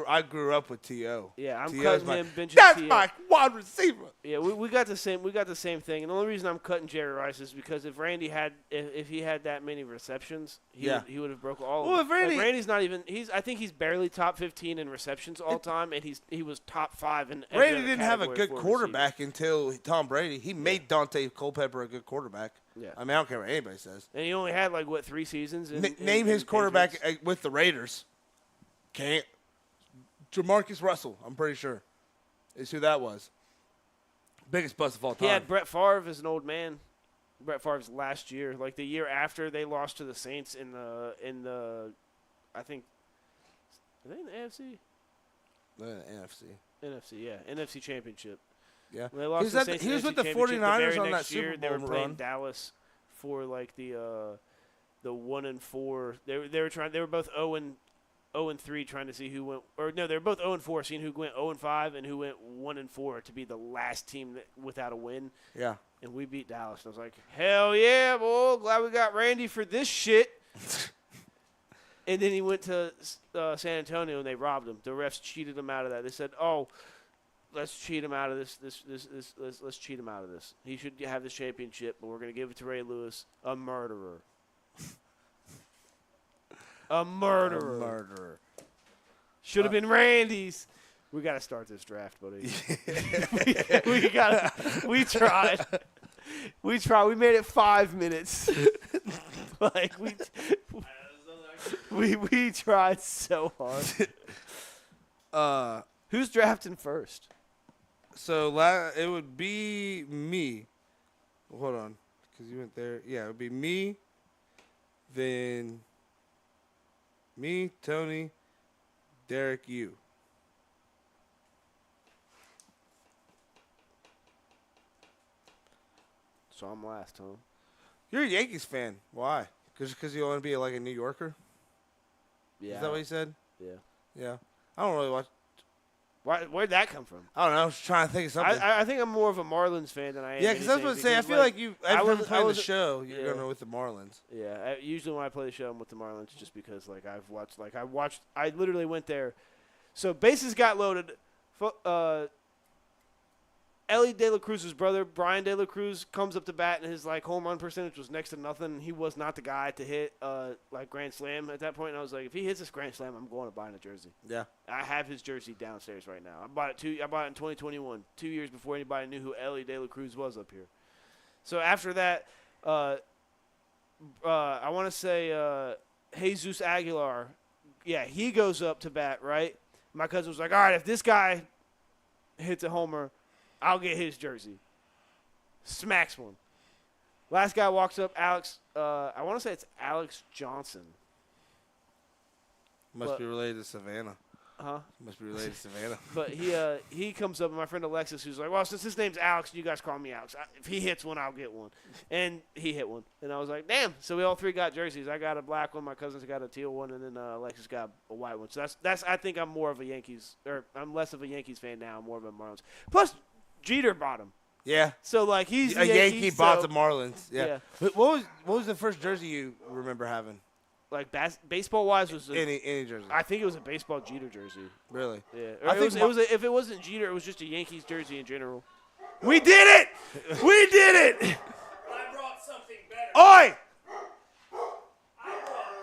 I grew up with T.O. Yeah, I'm T.O.'s cutting my- him, benching That's T.O. my wide receiver. Yeah, we got the same thing. And the only reason I'm cutting Jerry Rice is because if Randy had if he had that many receptions, he would have broke all Well, of if them. Randy- Like, Randy's not even I think he's barely top 15 in receptions all time, and he was top 5 in every Randy other didn't have a category good for quarterback until Tom Brady. He made Dante Culpepper a good quarterback. Yeah. I mean, I don't care what anybody says. And he only had 3 seasons. Name his quarterback with the Raiders. Can't. Jamarcus Russell, I'm pretty sure, is who that was. Biggest bust of all time. He had Brett Favre as an old man. Brett Favre's last year, like the year after they lost to the Saints in the I think are they in the AFC? NFC. NFC, yeah, NFC Championship. Yeah. When they lost He was to the at the- Saints he in was the with the NFC Championship, 49ers very on that next year, Super they were Bowl playing run. Dallas for the 1-4. They were both 0-3 trying to see who went, or no, they were both 0-4, seeing who went 0-5 and who went 1-4 to be the last team without a win. Yeah. And we beat Dallas. And I was like, hell yeah, boy, glad we got Randy for this shit. And then he went to San Antonio and they robbed him. The refs cheated him out of that. They said, "Oh, let's cheat him out of this. Let's cheat him out of this. He should have this championship, but we're going to give it to Ray Lewis, a murderer." A murderer. Should have been Randy's. We got to start this draft, buddy. We tried. We tried. We made it 5 minutes. We tried so hard. Who's drafting first? So it would be me. Hold on, because you went there. Yeah, it would be me. Then me, Tony, Derek, you. So I'm last, huh? You're a Yankees fan. Why? Because you want to be like a New Yorker? Yeah. Is that what you said? Yeah. Yeah. I don't really watch. Where'd that come from? I don't know. I was trying to think of something. I think I'm more of a Marlins fan than I am. Yeah, because I was about to say, I feel like you, every time playing the show, you're going with the Marlins. Yeah, usually when I play the show, I'm with the Marlins just because, I literally went there. So bases got loaded. Ellie De La Cruz's brother, Brian De La Cruz, comes up to bat, and his home run percentage was next to nothing. He was not the guy to hit grand slam at that point. And I was like, if he hits this grand slam, I'm going to buy a jersey. Yeah. I have his jersey downstairs right now. I bought it in 2021, 2 years before anybody knew who Ellie De La Cruz was up here. So after that, I want to say Jesus Aguilar. Yeah, he goes up to bat, right? My cousin was like, all right, if this guy hits a homer, I'll get his jersey. Smacks one. Last guy walks up, Alex. I want to say it's Alex Johnson. Must be related to Savannah. Huh? Must be related to Savannah. But he comes up, and my friend Alexis, who's like, well, since his name's Alex, you guys call me Alex. If he hits one, I'll get one. And he hit one. And I was like, damn. So we all three got jerseys. I got a black one. My cousins got a teal one. And then Alexis got a white one. So that's. I think I'm more of a Yankees – or I'm less of a Yankees fan now. I'm more of a Marlins. Plus, Jeter bought him. Yeah. So, he's a Yankee Yankees, bought so, the Marlins. Yeah. What was the first jersey you remember having? Baseball-wise was Any jersey. I think it was a baseball Jeter jersey. Really? Yeah. I think if it wasn't Jeter, it was just a Yankees jersey in general. We did it! We did it! I brought something better. Oi! I brought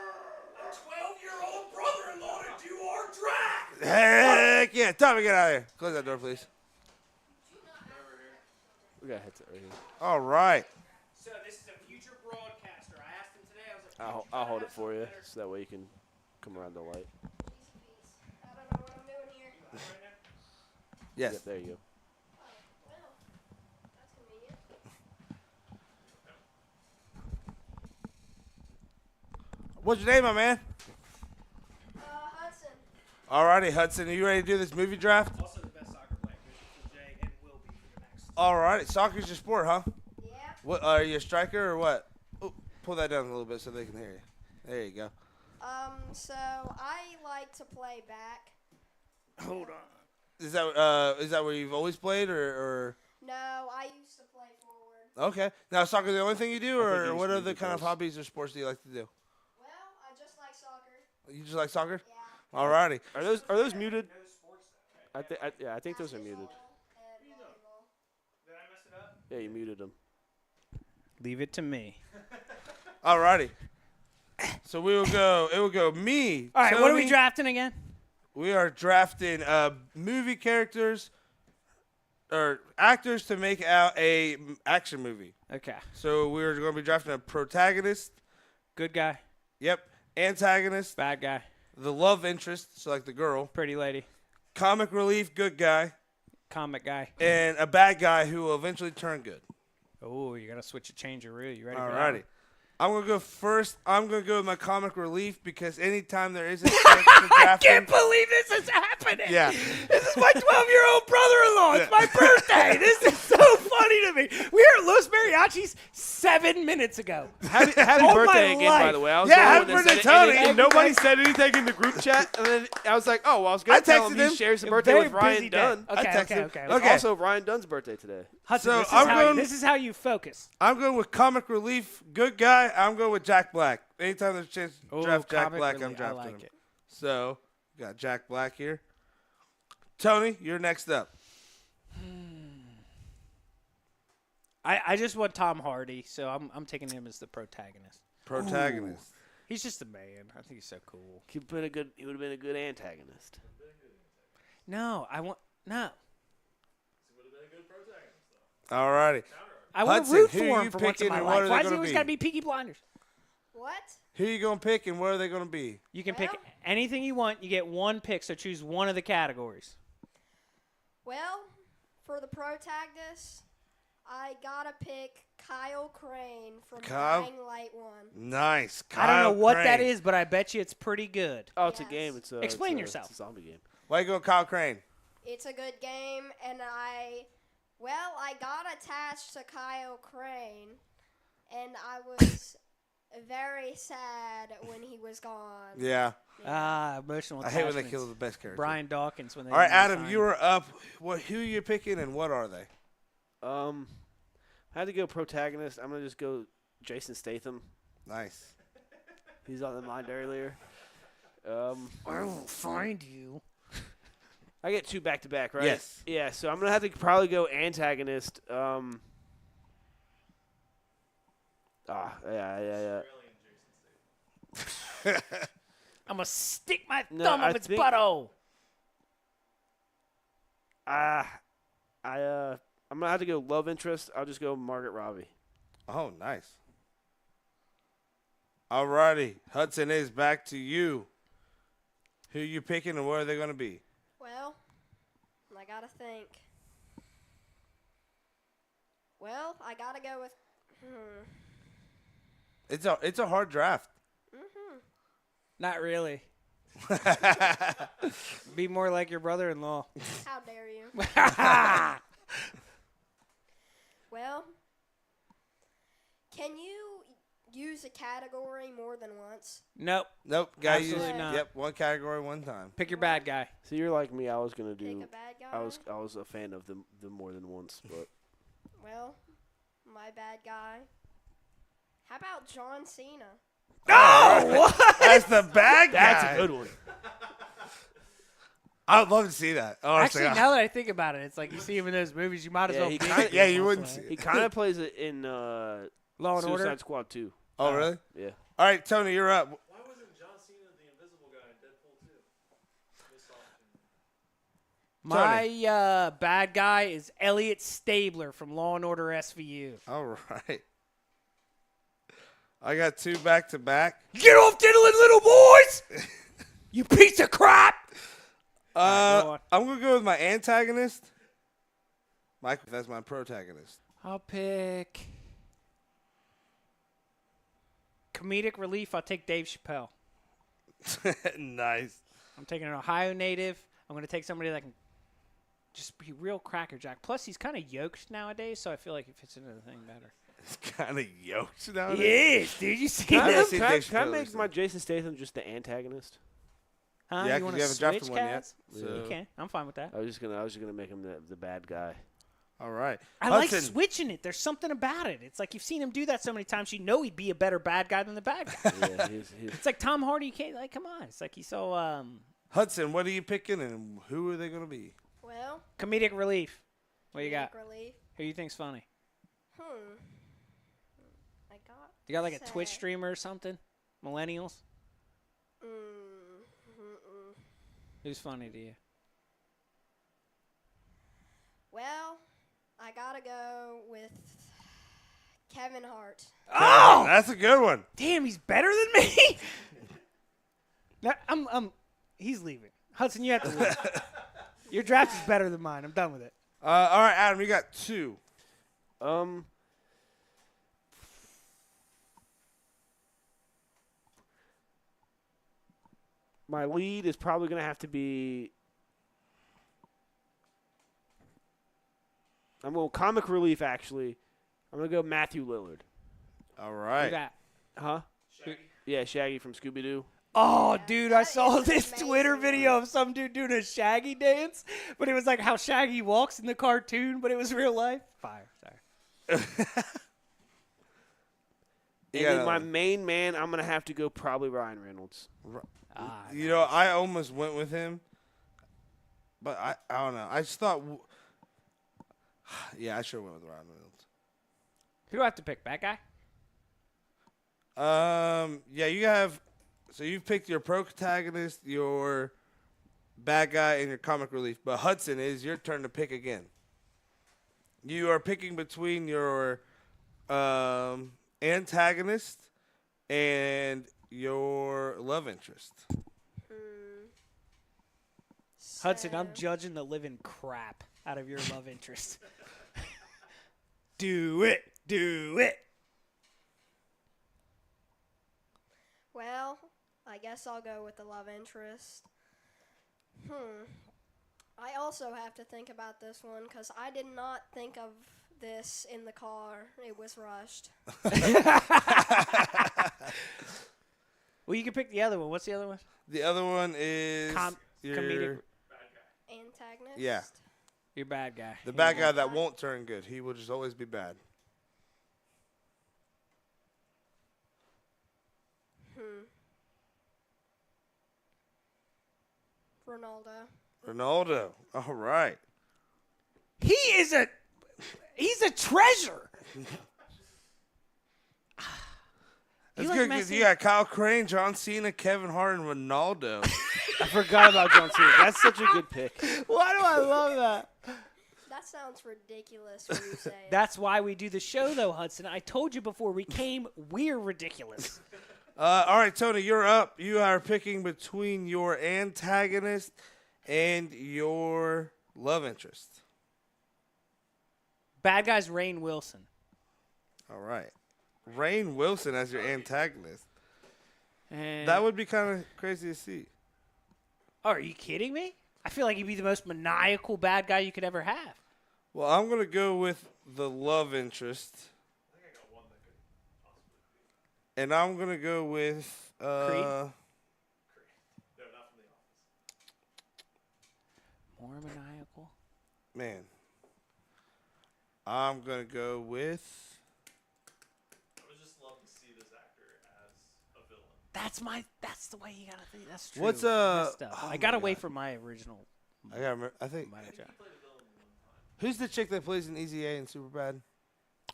a 12-year-old brother-in-law to do our draft. Heck yeah. Tommy, get out of here. Close that door, please. We got a headset right here. All right. So this is a future broadcaster. I asked him today. I was like, I'll hold it for you, so that way you can come around the light. I don't know what I'm doing here. Yes. Yep, there you go. Well, that's convenient. What's your name, my man? Hudson. All righty, Hudson. Are you ready to do this movie draft? also the best soccer player, Christian Jay, and will be for the next. All righty. Soccer's your sport, huh? Yeah. What are you a striker or what? Oh, pull that down a little bit so they can hear you. There you go. So I like to play back. Hold on. Is that where you've always played or? No, I used to play forward. Okay. Now, soccer the only thing you do, I think or it what used to be other kind of because- hobbies or sports do you like to do? Well, I just like soccer. You just like soccer? Yeah. All righty. Are those muted? I think those are muted. Basketball and volleyball. Did I mess it up? Yeah, you muted them. Leave it to me. All righty. So we will go. It will go me. All right, what are we Tony. drafting again? We are drafting movie characters or actors to make out a action movie. Okay. So we're going to be drafting a protagonist. Good guy, Yep. Antagonist. bad guy, The love interest, so like the girl. pretty lady, Comic relief, good guy. comic guy. And a bad guy who will eventually turn good. Oh, you're going to switch a change of rule. You ready All for that righty. one? I'm going to go first. I'm going to go with my comic relief because anytime there is a chance to draft him, believe this is happening. Yeah. This is my 12-year-old brother-in-law. It's my birthday. This is so funny to me. We were at Los Mariachis 7 minutes ago. Happy All birthday my again, by life. the way. I was Yeah, the happy one that birthday, said it, Tony. and nobody said anything in the group chat. And then I was like, oh, well, I was going I to tell him texted him. he shares his A birthday very with Ryan busy day. Dunn. I Okay, texted okay, him. okay. It's Okay. also Ryan Dunn's birthday today. Hudson, So this, is I'm how, going- this is how you focus. I'm going with comic relief, good guy. I'm going with Jack Black. Anytime there's a chance to Ooh, draft Jack comic Black, I'm relief. I drafting like him. it. So, got Jack Black here. Tony, you're next up. I just want Tom Hardy, so I'm taking him as the protagonist. Protagonist. He's just a man. I think he's so cool. He would have been a good antagonist. No, I want no. All righty. I want to Hudson, root who for you him for once in picking my and what life. are Why they does he gonna always be? got to be Peaky Blinders? What? Who are you going to pick and what are they going to be? You can pick Well- anything you want. You get one pick, so choose one of the categories. Well, for the protagonist, I gotta pick Kyle Crane from Kyle? Dying Light 1. Nice. I don't know Kyle what that Crane. is, but I bet you it's pretty good. Oh, it's a Yes. game. It's a, Explain it's a- yourself. It's a zombie game. Why you go Kyle Crane? It's a good game, and I got attached to Kyle Crane, and I was very sad when he was gone. Yeah. Emotional I hate when they attachments. kill the best character. Brian Dawkins when they. All right, didn't Adam, sign you him. are up. Who are you picking and what are they? I had to go protagonist. I'm gonna just go Jason Statham. Nice. He's on the mind earlier. I will find you. I get 2 back to back, right? Yes. Yeah, so I'm gonna have to probably go antagonist. Yeah. I'm gonna stick my No, thumb I up its think- butthole. I'm gonna have to go love interest. I'll just go Margaret Robbie. Oh, nice. Alrighty, Hudson is back to you. Who you picking and where are they going to be? Well, I gotta think. Well, I gotta go with. It's a hard draft. Not really. Be more like your brother-in-law. How dare you? Well, can you use a category more than once? Nope. Nope, got you. Absolutely not. Yep, one category, one time. Pick your bad guy. So you're like me. I was gonna Pick do. a bad guy. I was a fan of the more than once, but Well, my bad guy. How about John Cena? Oh, what? That's the bad guy. that's a good one. I would love to see that. Honestly, Actually, now that I think about it, it's like you see him in those movies, you might as Yeah, well. he be kinda- him yeah, you also. wouldn't see He kind of plays it in Law and Suicide Order. Squad 2. Oh, really? Yeah. All right, Tony, you're up. Why wasn't John Cena the invisible guy in Deadpool 2? Missed opportunity. My bad guy is Elliot Stabler from Law and Order SVU. All right. I got 2 back to back. Get off diddling, little boys! You piece of crap! go on. I'm going to go with my antagonist. Mike, that's my protagonist. I'll pick comedic relief. I'll take Dave Chappelle. Nice. I'm taking an Ohio native. I'm going to take somebody that can just be real crackerjack. Plus, he's kind of yoked nowadays, so I feel like he fits into the thing better. It's kind of yoked now. He is, dude. You see Can I, Yeah, that? see can I- Dave can I Chappelle make recently. my Jason Statham just the antagonist? Huh? Yeah, you 'cause want you to haven't drafted switch one yet, cats? so- You can. I'm fine with that. I was just gonna make him the bad guy. All right. I like Hudson. switching it. There's something about it. It's like you've seen him do that so many times. You know he'd be a better bad guy than the bad guy. Yeah, he's It's like Tom Hardy. You can't like. Come on. It's like he's so Hudson, what are you picking and who are they going to be? Well, comedic relief. What you got? comedic relief. Who you think's funny? I got. You got like a Twitch say- streamer or something? Millennials. Who's funny to you? Well, I gotta go with Kevin Hart. Oh, That's a good one. damn! He's better than me. No, he's leaving. Hudson, you have to leave. Your draft is better than mine. I'm done with it. All right, Adam, you got 2. My lead is probably gonna have to be. I'm going comic relief. Actually, I'm gonna go Matthew Lillard. All Who right. got? Huh? Yeah, Shaggy from Scooby Doo. Oh, Yeah, dude, I that saw is this Twitter amazing. video of some dude doing a Shaggy dance, but it was like how Shaggy walks in the cartoon, but it was real life. Fire, sorry. And Yeah. then my main man, I'm gonna have to go probably Ryan Reynolds. You know, I almost went with him, but I don't know. I just thought, yeah, I should have went with Ryan Reynolds. Who do I have to pick? Bad guy? Yeah, you have. So you've picked your protagonist, your bad guy, and your comic relief. But Hudson, is your turn to pick again. You are picking between your antagonist and your love interest. Hudson, I'm So- judging the living crap out of your love interest. Do it. Do it. Well, I guess I'll go with the love interest. I also have to think about this one because I did not think of this in the car. It was rushed. Well, you can pick the other one. What's the other one? The other one is your, comedic. Antagonist? Yeah. Your bad guy. the bad guy that won't turn good. He will just always be bad. Ronaldo. Ronaldo. All right. He's a treasure. That's like good because Messi? you got Kyle Crane, John Cena, Kevin Hart, and Ronaldo. I forgot about John Cena. That's such a good pick. Why do I love that? That sounds ridiculous when you say it. That's why we do the show, though, Hudson. I told you before we came, we're ridiculous. All right, Tony, you're up. You are picking between your antagonist and your love interest. Bad guy's Rainn Wilson. All right. Rainn Wilson as your antagonist. And That would be kind of crazy to see. Oh, are you kidding me? I feel like he'd be the most maniacal bad guy you could ever have. Well, I'm going to go with the love interest. And I'm going to go with Creed? More maniacal. man. I'm going to go with I would just love to see this actor as a villain. That's the way you gotta think. That's true. What's Messed up. oh I got my away God. from my original. I got to remember. I think my job. who's the chick that plays in Easy A and Superbad?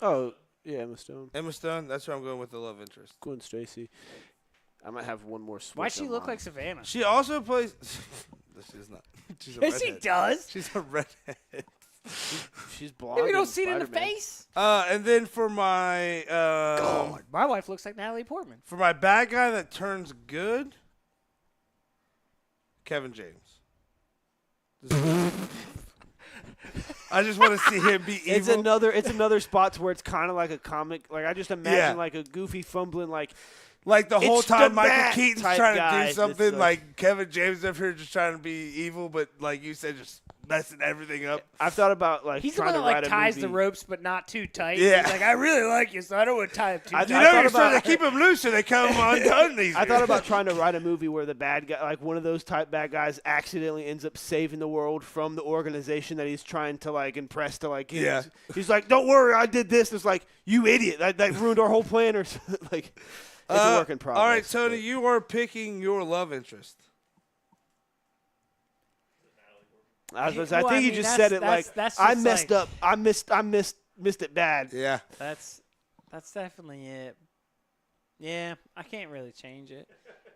Oh, yeah, Emma Stone. Emma Stone. That's where I'm going with the love interest. Gwen Stacy. I might have one more switch. Why'd she on look mine. like Savannah? She also plays. She's not. She's a Yes, she redhead. does. She's a redhead. She's blonde. Maybe we don't in see it in the Spider-Man. face. And then for my God, my wife looks like Natalie Portman. for my bad guy that turns good, Kevin James. I just want to see him be evil. It's another spot to where it's kind of like a comic. Like I just imagine Yeah. like a goofy fumbling like Like the whole It's the time Michael bat Keaton's type trying to guy do that's something, like- like Kevin James up here just trying to be evil, but like you said, just messing everything up. I've thought about like He's the trying one that to like write a ties movie. the ropes, but not too tight. Yeah. He's like, I really like you, so I don't want to tie him too I tight. You I know thought you're supposed about- to keep them loose so they come undone these. I thought about trying to write a movie where the bad guy, like one of those type bad guys, accidentally ends up saving the world from the organization that he's trying to like impress. To like, Yeah. he's like, "Don't worry, I did this." It's like, "You idiot! That ruined our whole plan." Or something. Like, it's a work in progress. All right, Tony, but- you are picking your love interest. I was gonna say, Well, I think I you mean, just that's- said it that's- like that's I just messed like- up. I missed it bad. Yeah. That's definitely it. Yeah, I can't really change it.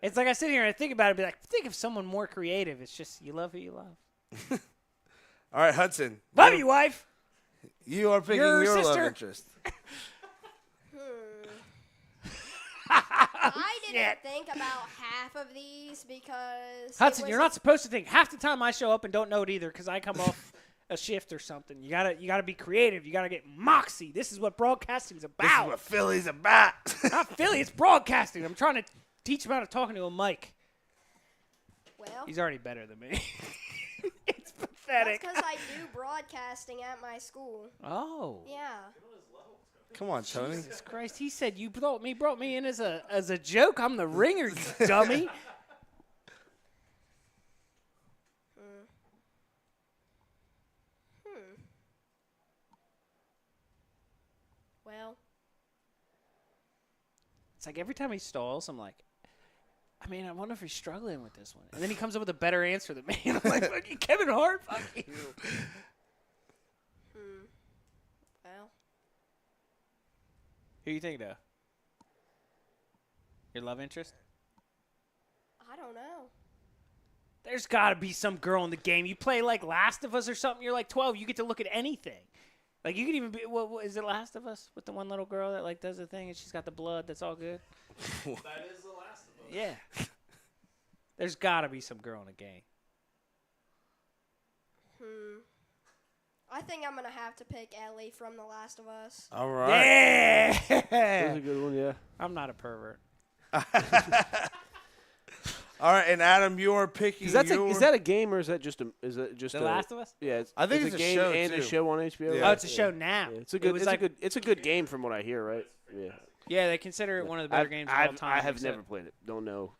It's like I sit here and I think about it, be like, think of someone more creative. It's just you love who you love. All right, Hudson. Love you, wife. You are picking Your your love sister. interest. I didn't Shit. think about half of these because Hudson, it you're was- not supposed to think. Half the time I show up and don't know it either because I come off a shift or something. You gotta be creative. You gotta get moxie. This is what broadcasting's This is about. what Philly's about. Not Philly, it's broadcasting. I'm trying to teach him how to talking to a mic. Well, He's already better than me. It's that's pathetic. because I do broadcasting at my school. Oh. Yeah. Come on, Tony. Jesus Christ, he said you brought me in as a joke. I'm the ringer, you dummy. Well, It's like every time he stalls, I'm like, I mean, I wonder if he's struggling with this one. And then he comes up with a better answer than me. And I'm like, fuck you, Kevin Hart, fuck you. well, Who you think, though? Your love interest? I don't know. There's got to be some girl in the game. You play like Last of Us or something. You're like 12. You get to look at anything. Like you could even be. What is it? Last of Us with the one little girl that like does the thing and she's got the blood. That's all good. That is the last of us. Yeah. There's got to be some girl in the game. I think I'm gonna have to pick Ellie from The Last of Us. All right. That's a Yeah. good one. Yeah. I'm not a pervert. All right, and Adam, you are picking Is that your... a game or is that just The Last of Us? Yeah, I think it's a a game show, and too. a show on HBO. Yeah. Oh, it's a show now. Yeah, it's a It good. was It's like- a good. It's a good game from what I hear. Right? Yeah. Yeah, they consider it one of the better games of all time. I have except- never played it. Don't know.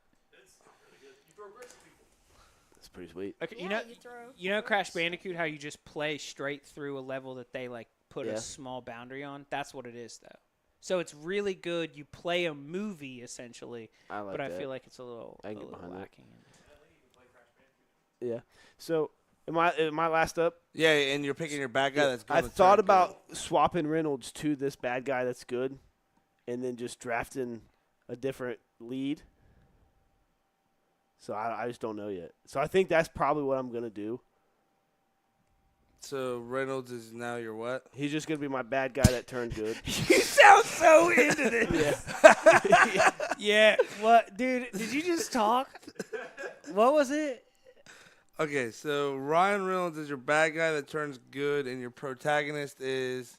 It's pretty sweet. Okay, Yeah, you throw Crash Bandicoot, how you just play straight through a level that they like put Yeah. a small boundary on. That's what it is, though. So it's really good. You play a movie essentially, I like but I that. feel like it's a little I can get behind that. lacking. Yeah. So Am I last up? Yeah, and you're picking your bad guy that's going I to thought turn about swapping Reynolds to this bad guy that's good, and then just drafting a different lead. So I just don't know yet. So I think that's probably what I'm gonna do. So Reynolds is now your what? He's just gonna be my bad guy that turned good. You sound so into this. Yeah. What, dude? Did you just talk? What was it? Okay, so Ryan Reynolds is your bad guy that turns good, and your protagonist is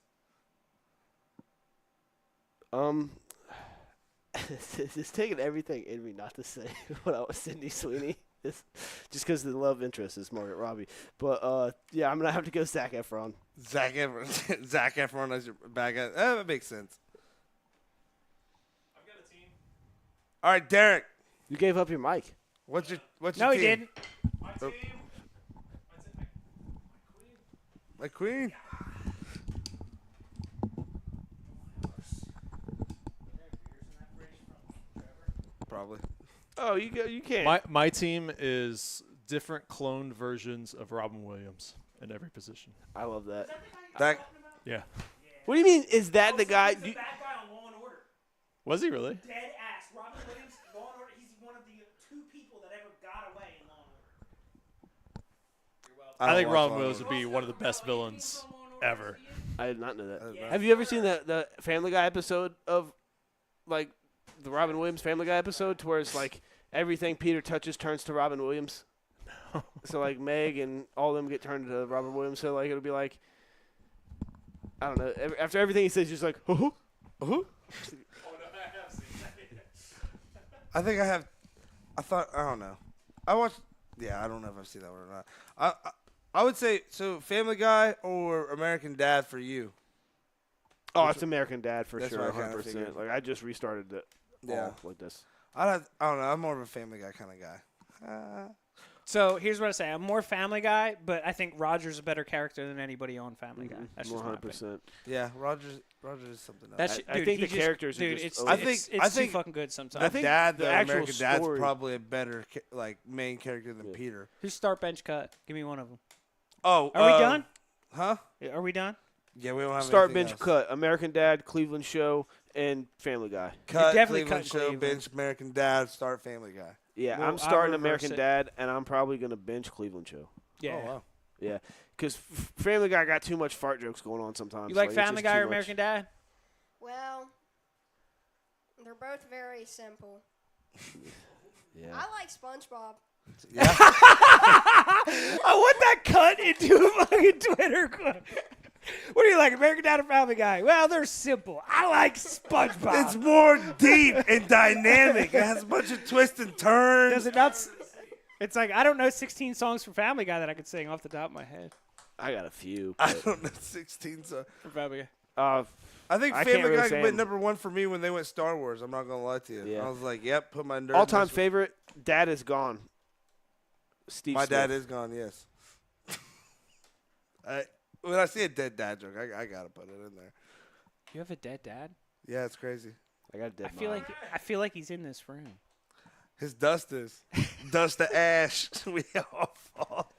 It's taking everything in me not to say when I was Sydney Sweeney. Just because the love interest is Margaret Robbie. But, yeah, I'm going to have to go Zac Efron. Zac Efron. Zac Efron as your bad guy. That makes sense. I've got a team. All right, Derek. You gave up your mic. What's your No, team? he didn't. My team. My queen. Probably. Oh, you can't. My team is different cloned versions of Robin Williams in every position. I love that. That Yeah. What do you mean? Is that the guy? He's the bad guy on Law and Order. Was he really? Dead ass. Robin Williams, Law and Order. He's one of the 2 people that ever got away in Law and Order. I think don't watch Robin Law and Williams Order. would be one of the best villains ever. I did not know that. Yeah. Have you ever seen the Family Guy episode of, like, the Robin Williams Family Guy episode to where it's like everything Peter touches turns to Robin Williams? No. So, like, Meg and all of them get turned to Robin Williams. So, like, it'll be like, I don't know. After everything he says, he's just like, Uh-huh. Oh, no, I have seen that. I think I have. I don't know. I watched. Yeah, I don't know if I've seen that one or not. I would say so. Family Guy or American Dad for you. oh, it's American Dad for That's sure, what I kinda 100%. figured. Like, I just restarted it Yeah. all like this. I don't know. I'm more of a Family Guy kind of guy. So here's what I say. I'm more Family Guy, but I think Roger's a better character than anybody on Family Guy. That's just my opinion. 100%. Yeah, Rogers is something else. That's I dude, think he the characters are dude, just it's, over- I it's, think- it's I think too fucking good sometimes. I think Dad, the the actual American Dad's story- probably a better main character than Yeah. Peter. Who's start bench cut? Give me one of them. Oh, Are we done? Huh? Are we done? Yeah, we don't have Start anything bench else. cut. American Dad, Cleveland Show, and Family Guy. Cut. definitely Cleveland cut Show, Cleveland. bench American Dad, start Family Guy. Yeah, Well, I'm starting I'll reverse American it. Dad, and I'm probably going to bench Cleveland Show. Yeah. Oh wow. Yeah, because Family Guy got too much fart jokes going on sometimes. You like it's Family just Guy too or much. American Dad? Well, they're both very simple. Yeah. I like SpongeBob. Yeah. I want that cut into a fucking Twitter quote. What do you like, American Dad or Family Guy? Well, they're simple. I like SpongeBob. It's more deep and dynamic. It has a bunch of twists and turns. Does it not? It's like I don't know 16 songs for Family Guy that I could sing off the top of my head. I got a few. I but, don't know 16. So For Family Guy. I think I can't Family really Guy say went I'm- #1 for me when they went Star Wars. I'm not gonna lie to you. Yeah. I was like, yep, put my nerd. all-time favorite, Dad is Gone. Steve My Smith. dad is gone. Yes. When I see a dead dad joke, I gotta put it in there. You have a dead dad? Yeah, it's crazy. I got a dead I feel like he's in this room. His dust is dust to ash. We all fall.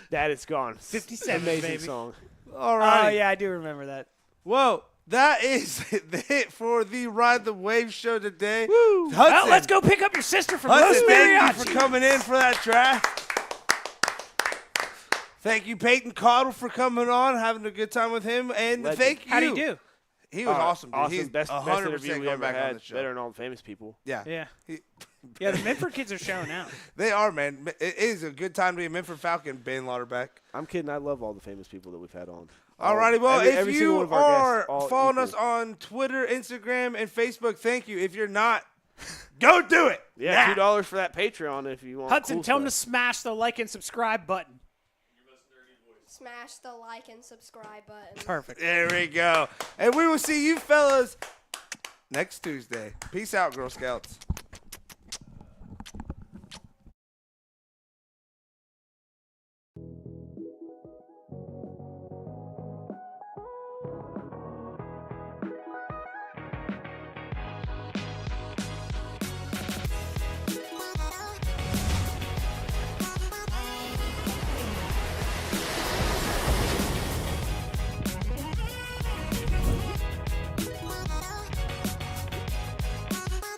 Dad is Gone. 57, Amazing baby. song. All Oh right. yeah, I do remember that. Whoa. That is the hit for the Ride the Wave show today. Woo! Hudson, Well, let's go pick up your sister from Los Hudson, thank you Mariachi. for coming in for that draft. Thank you, Peyton Caudill, for coming on, having a good time with him. And Legend. thank you. How'd he do? He was awesome, dude. Awesome. He's Best 100% interview we coming ever back on had. the show. Better than all the famous people. Yeah. Yeah. He- Yeah, the Medford kids are showing out. They are, man. It is a good time to be a Memphis Falcon, Ben Lauderback. I'm kidding. I love all the famous people that we've had on. Alrighty, well, every if single you one of our are guests, all following equal. us on Twitter, Instagram, and Facebook, thank you. If you're not, go do it. Yeah, Now. $2 for that Patreon if you want. Hudson, cool tell him to stuff. smash the like and subscribe button. Smash the like and subscribe button. Perfect. There we go. And we will see you fellas next Tuesday. Peace out, Girl Scouts.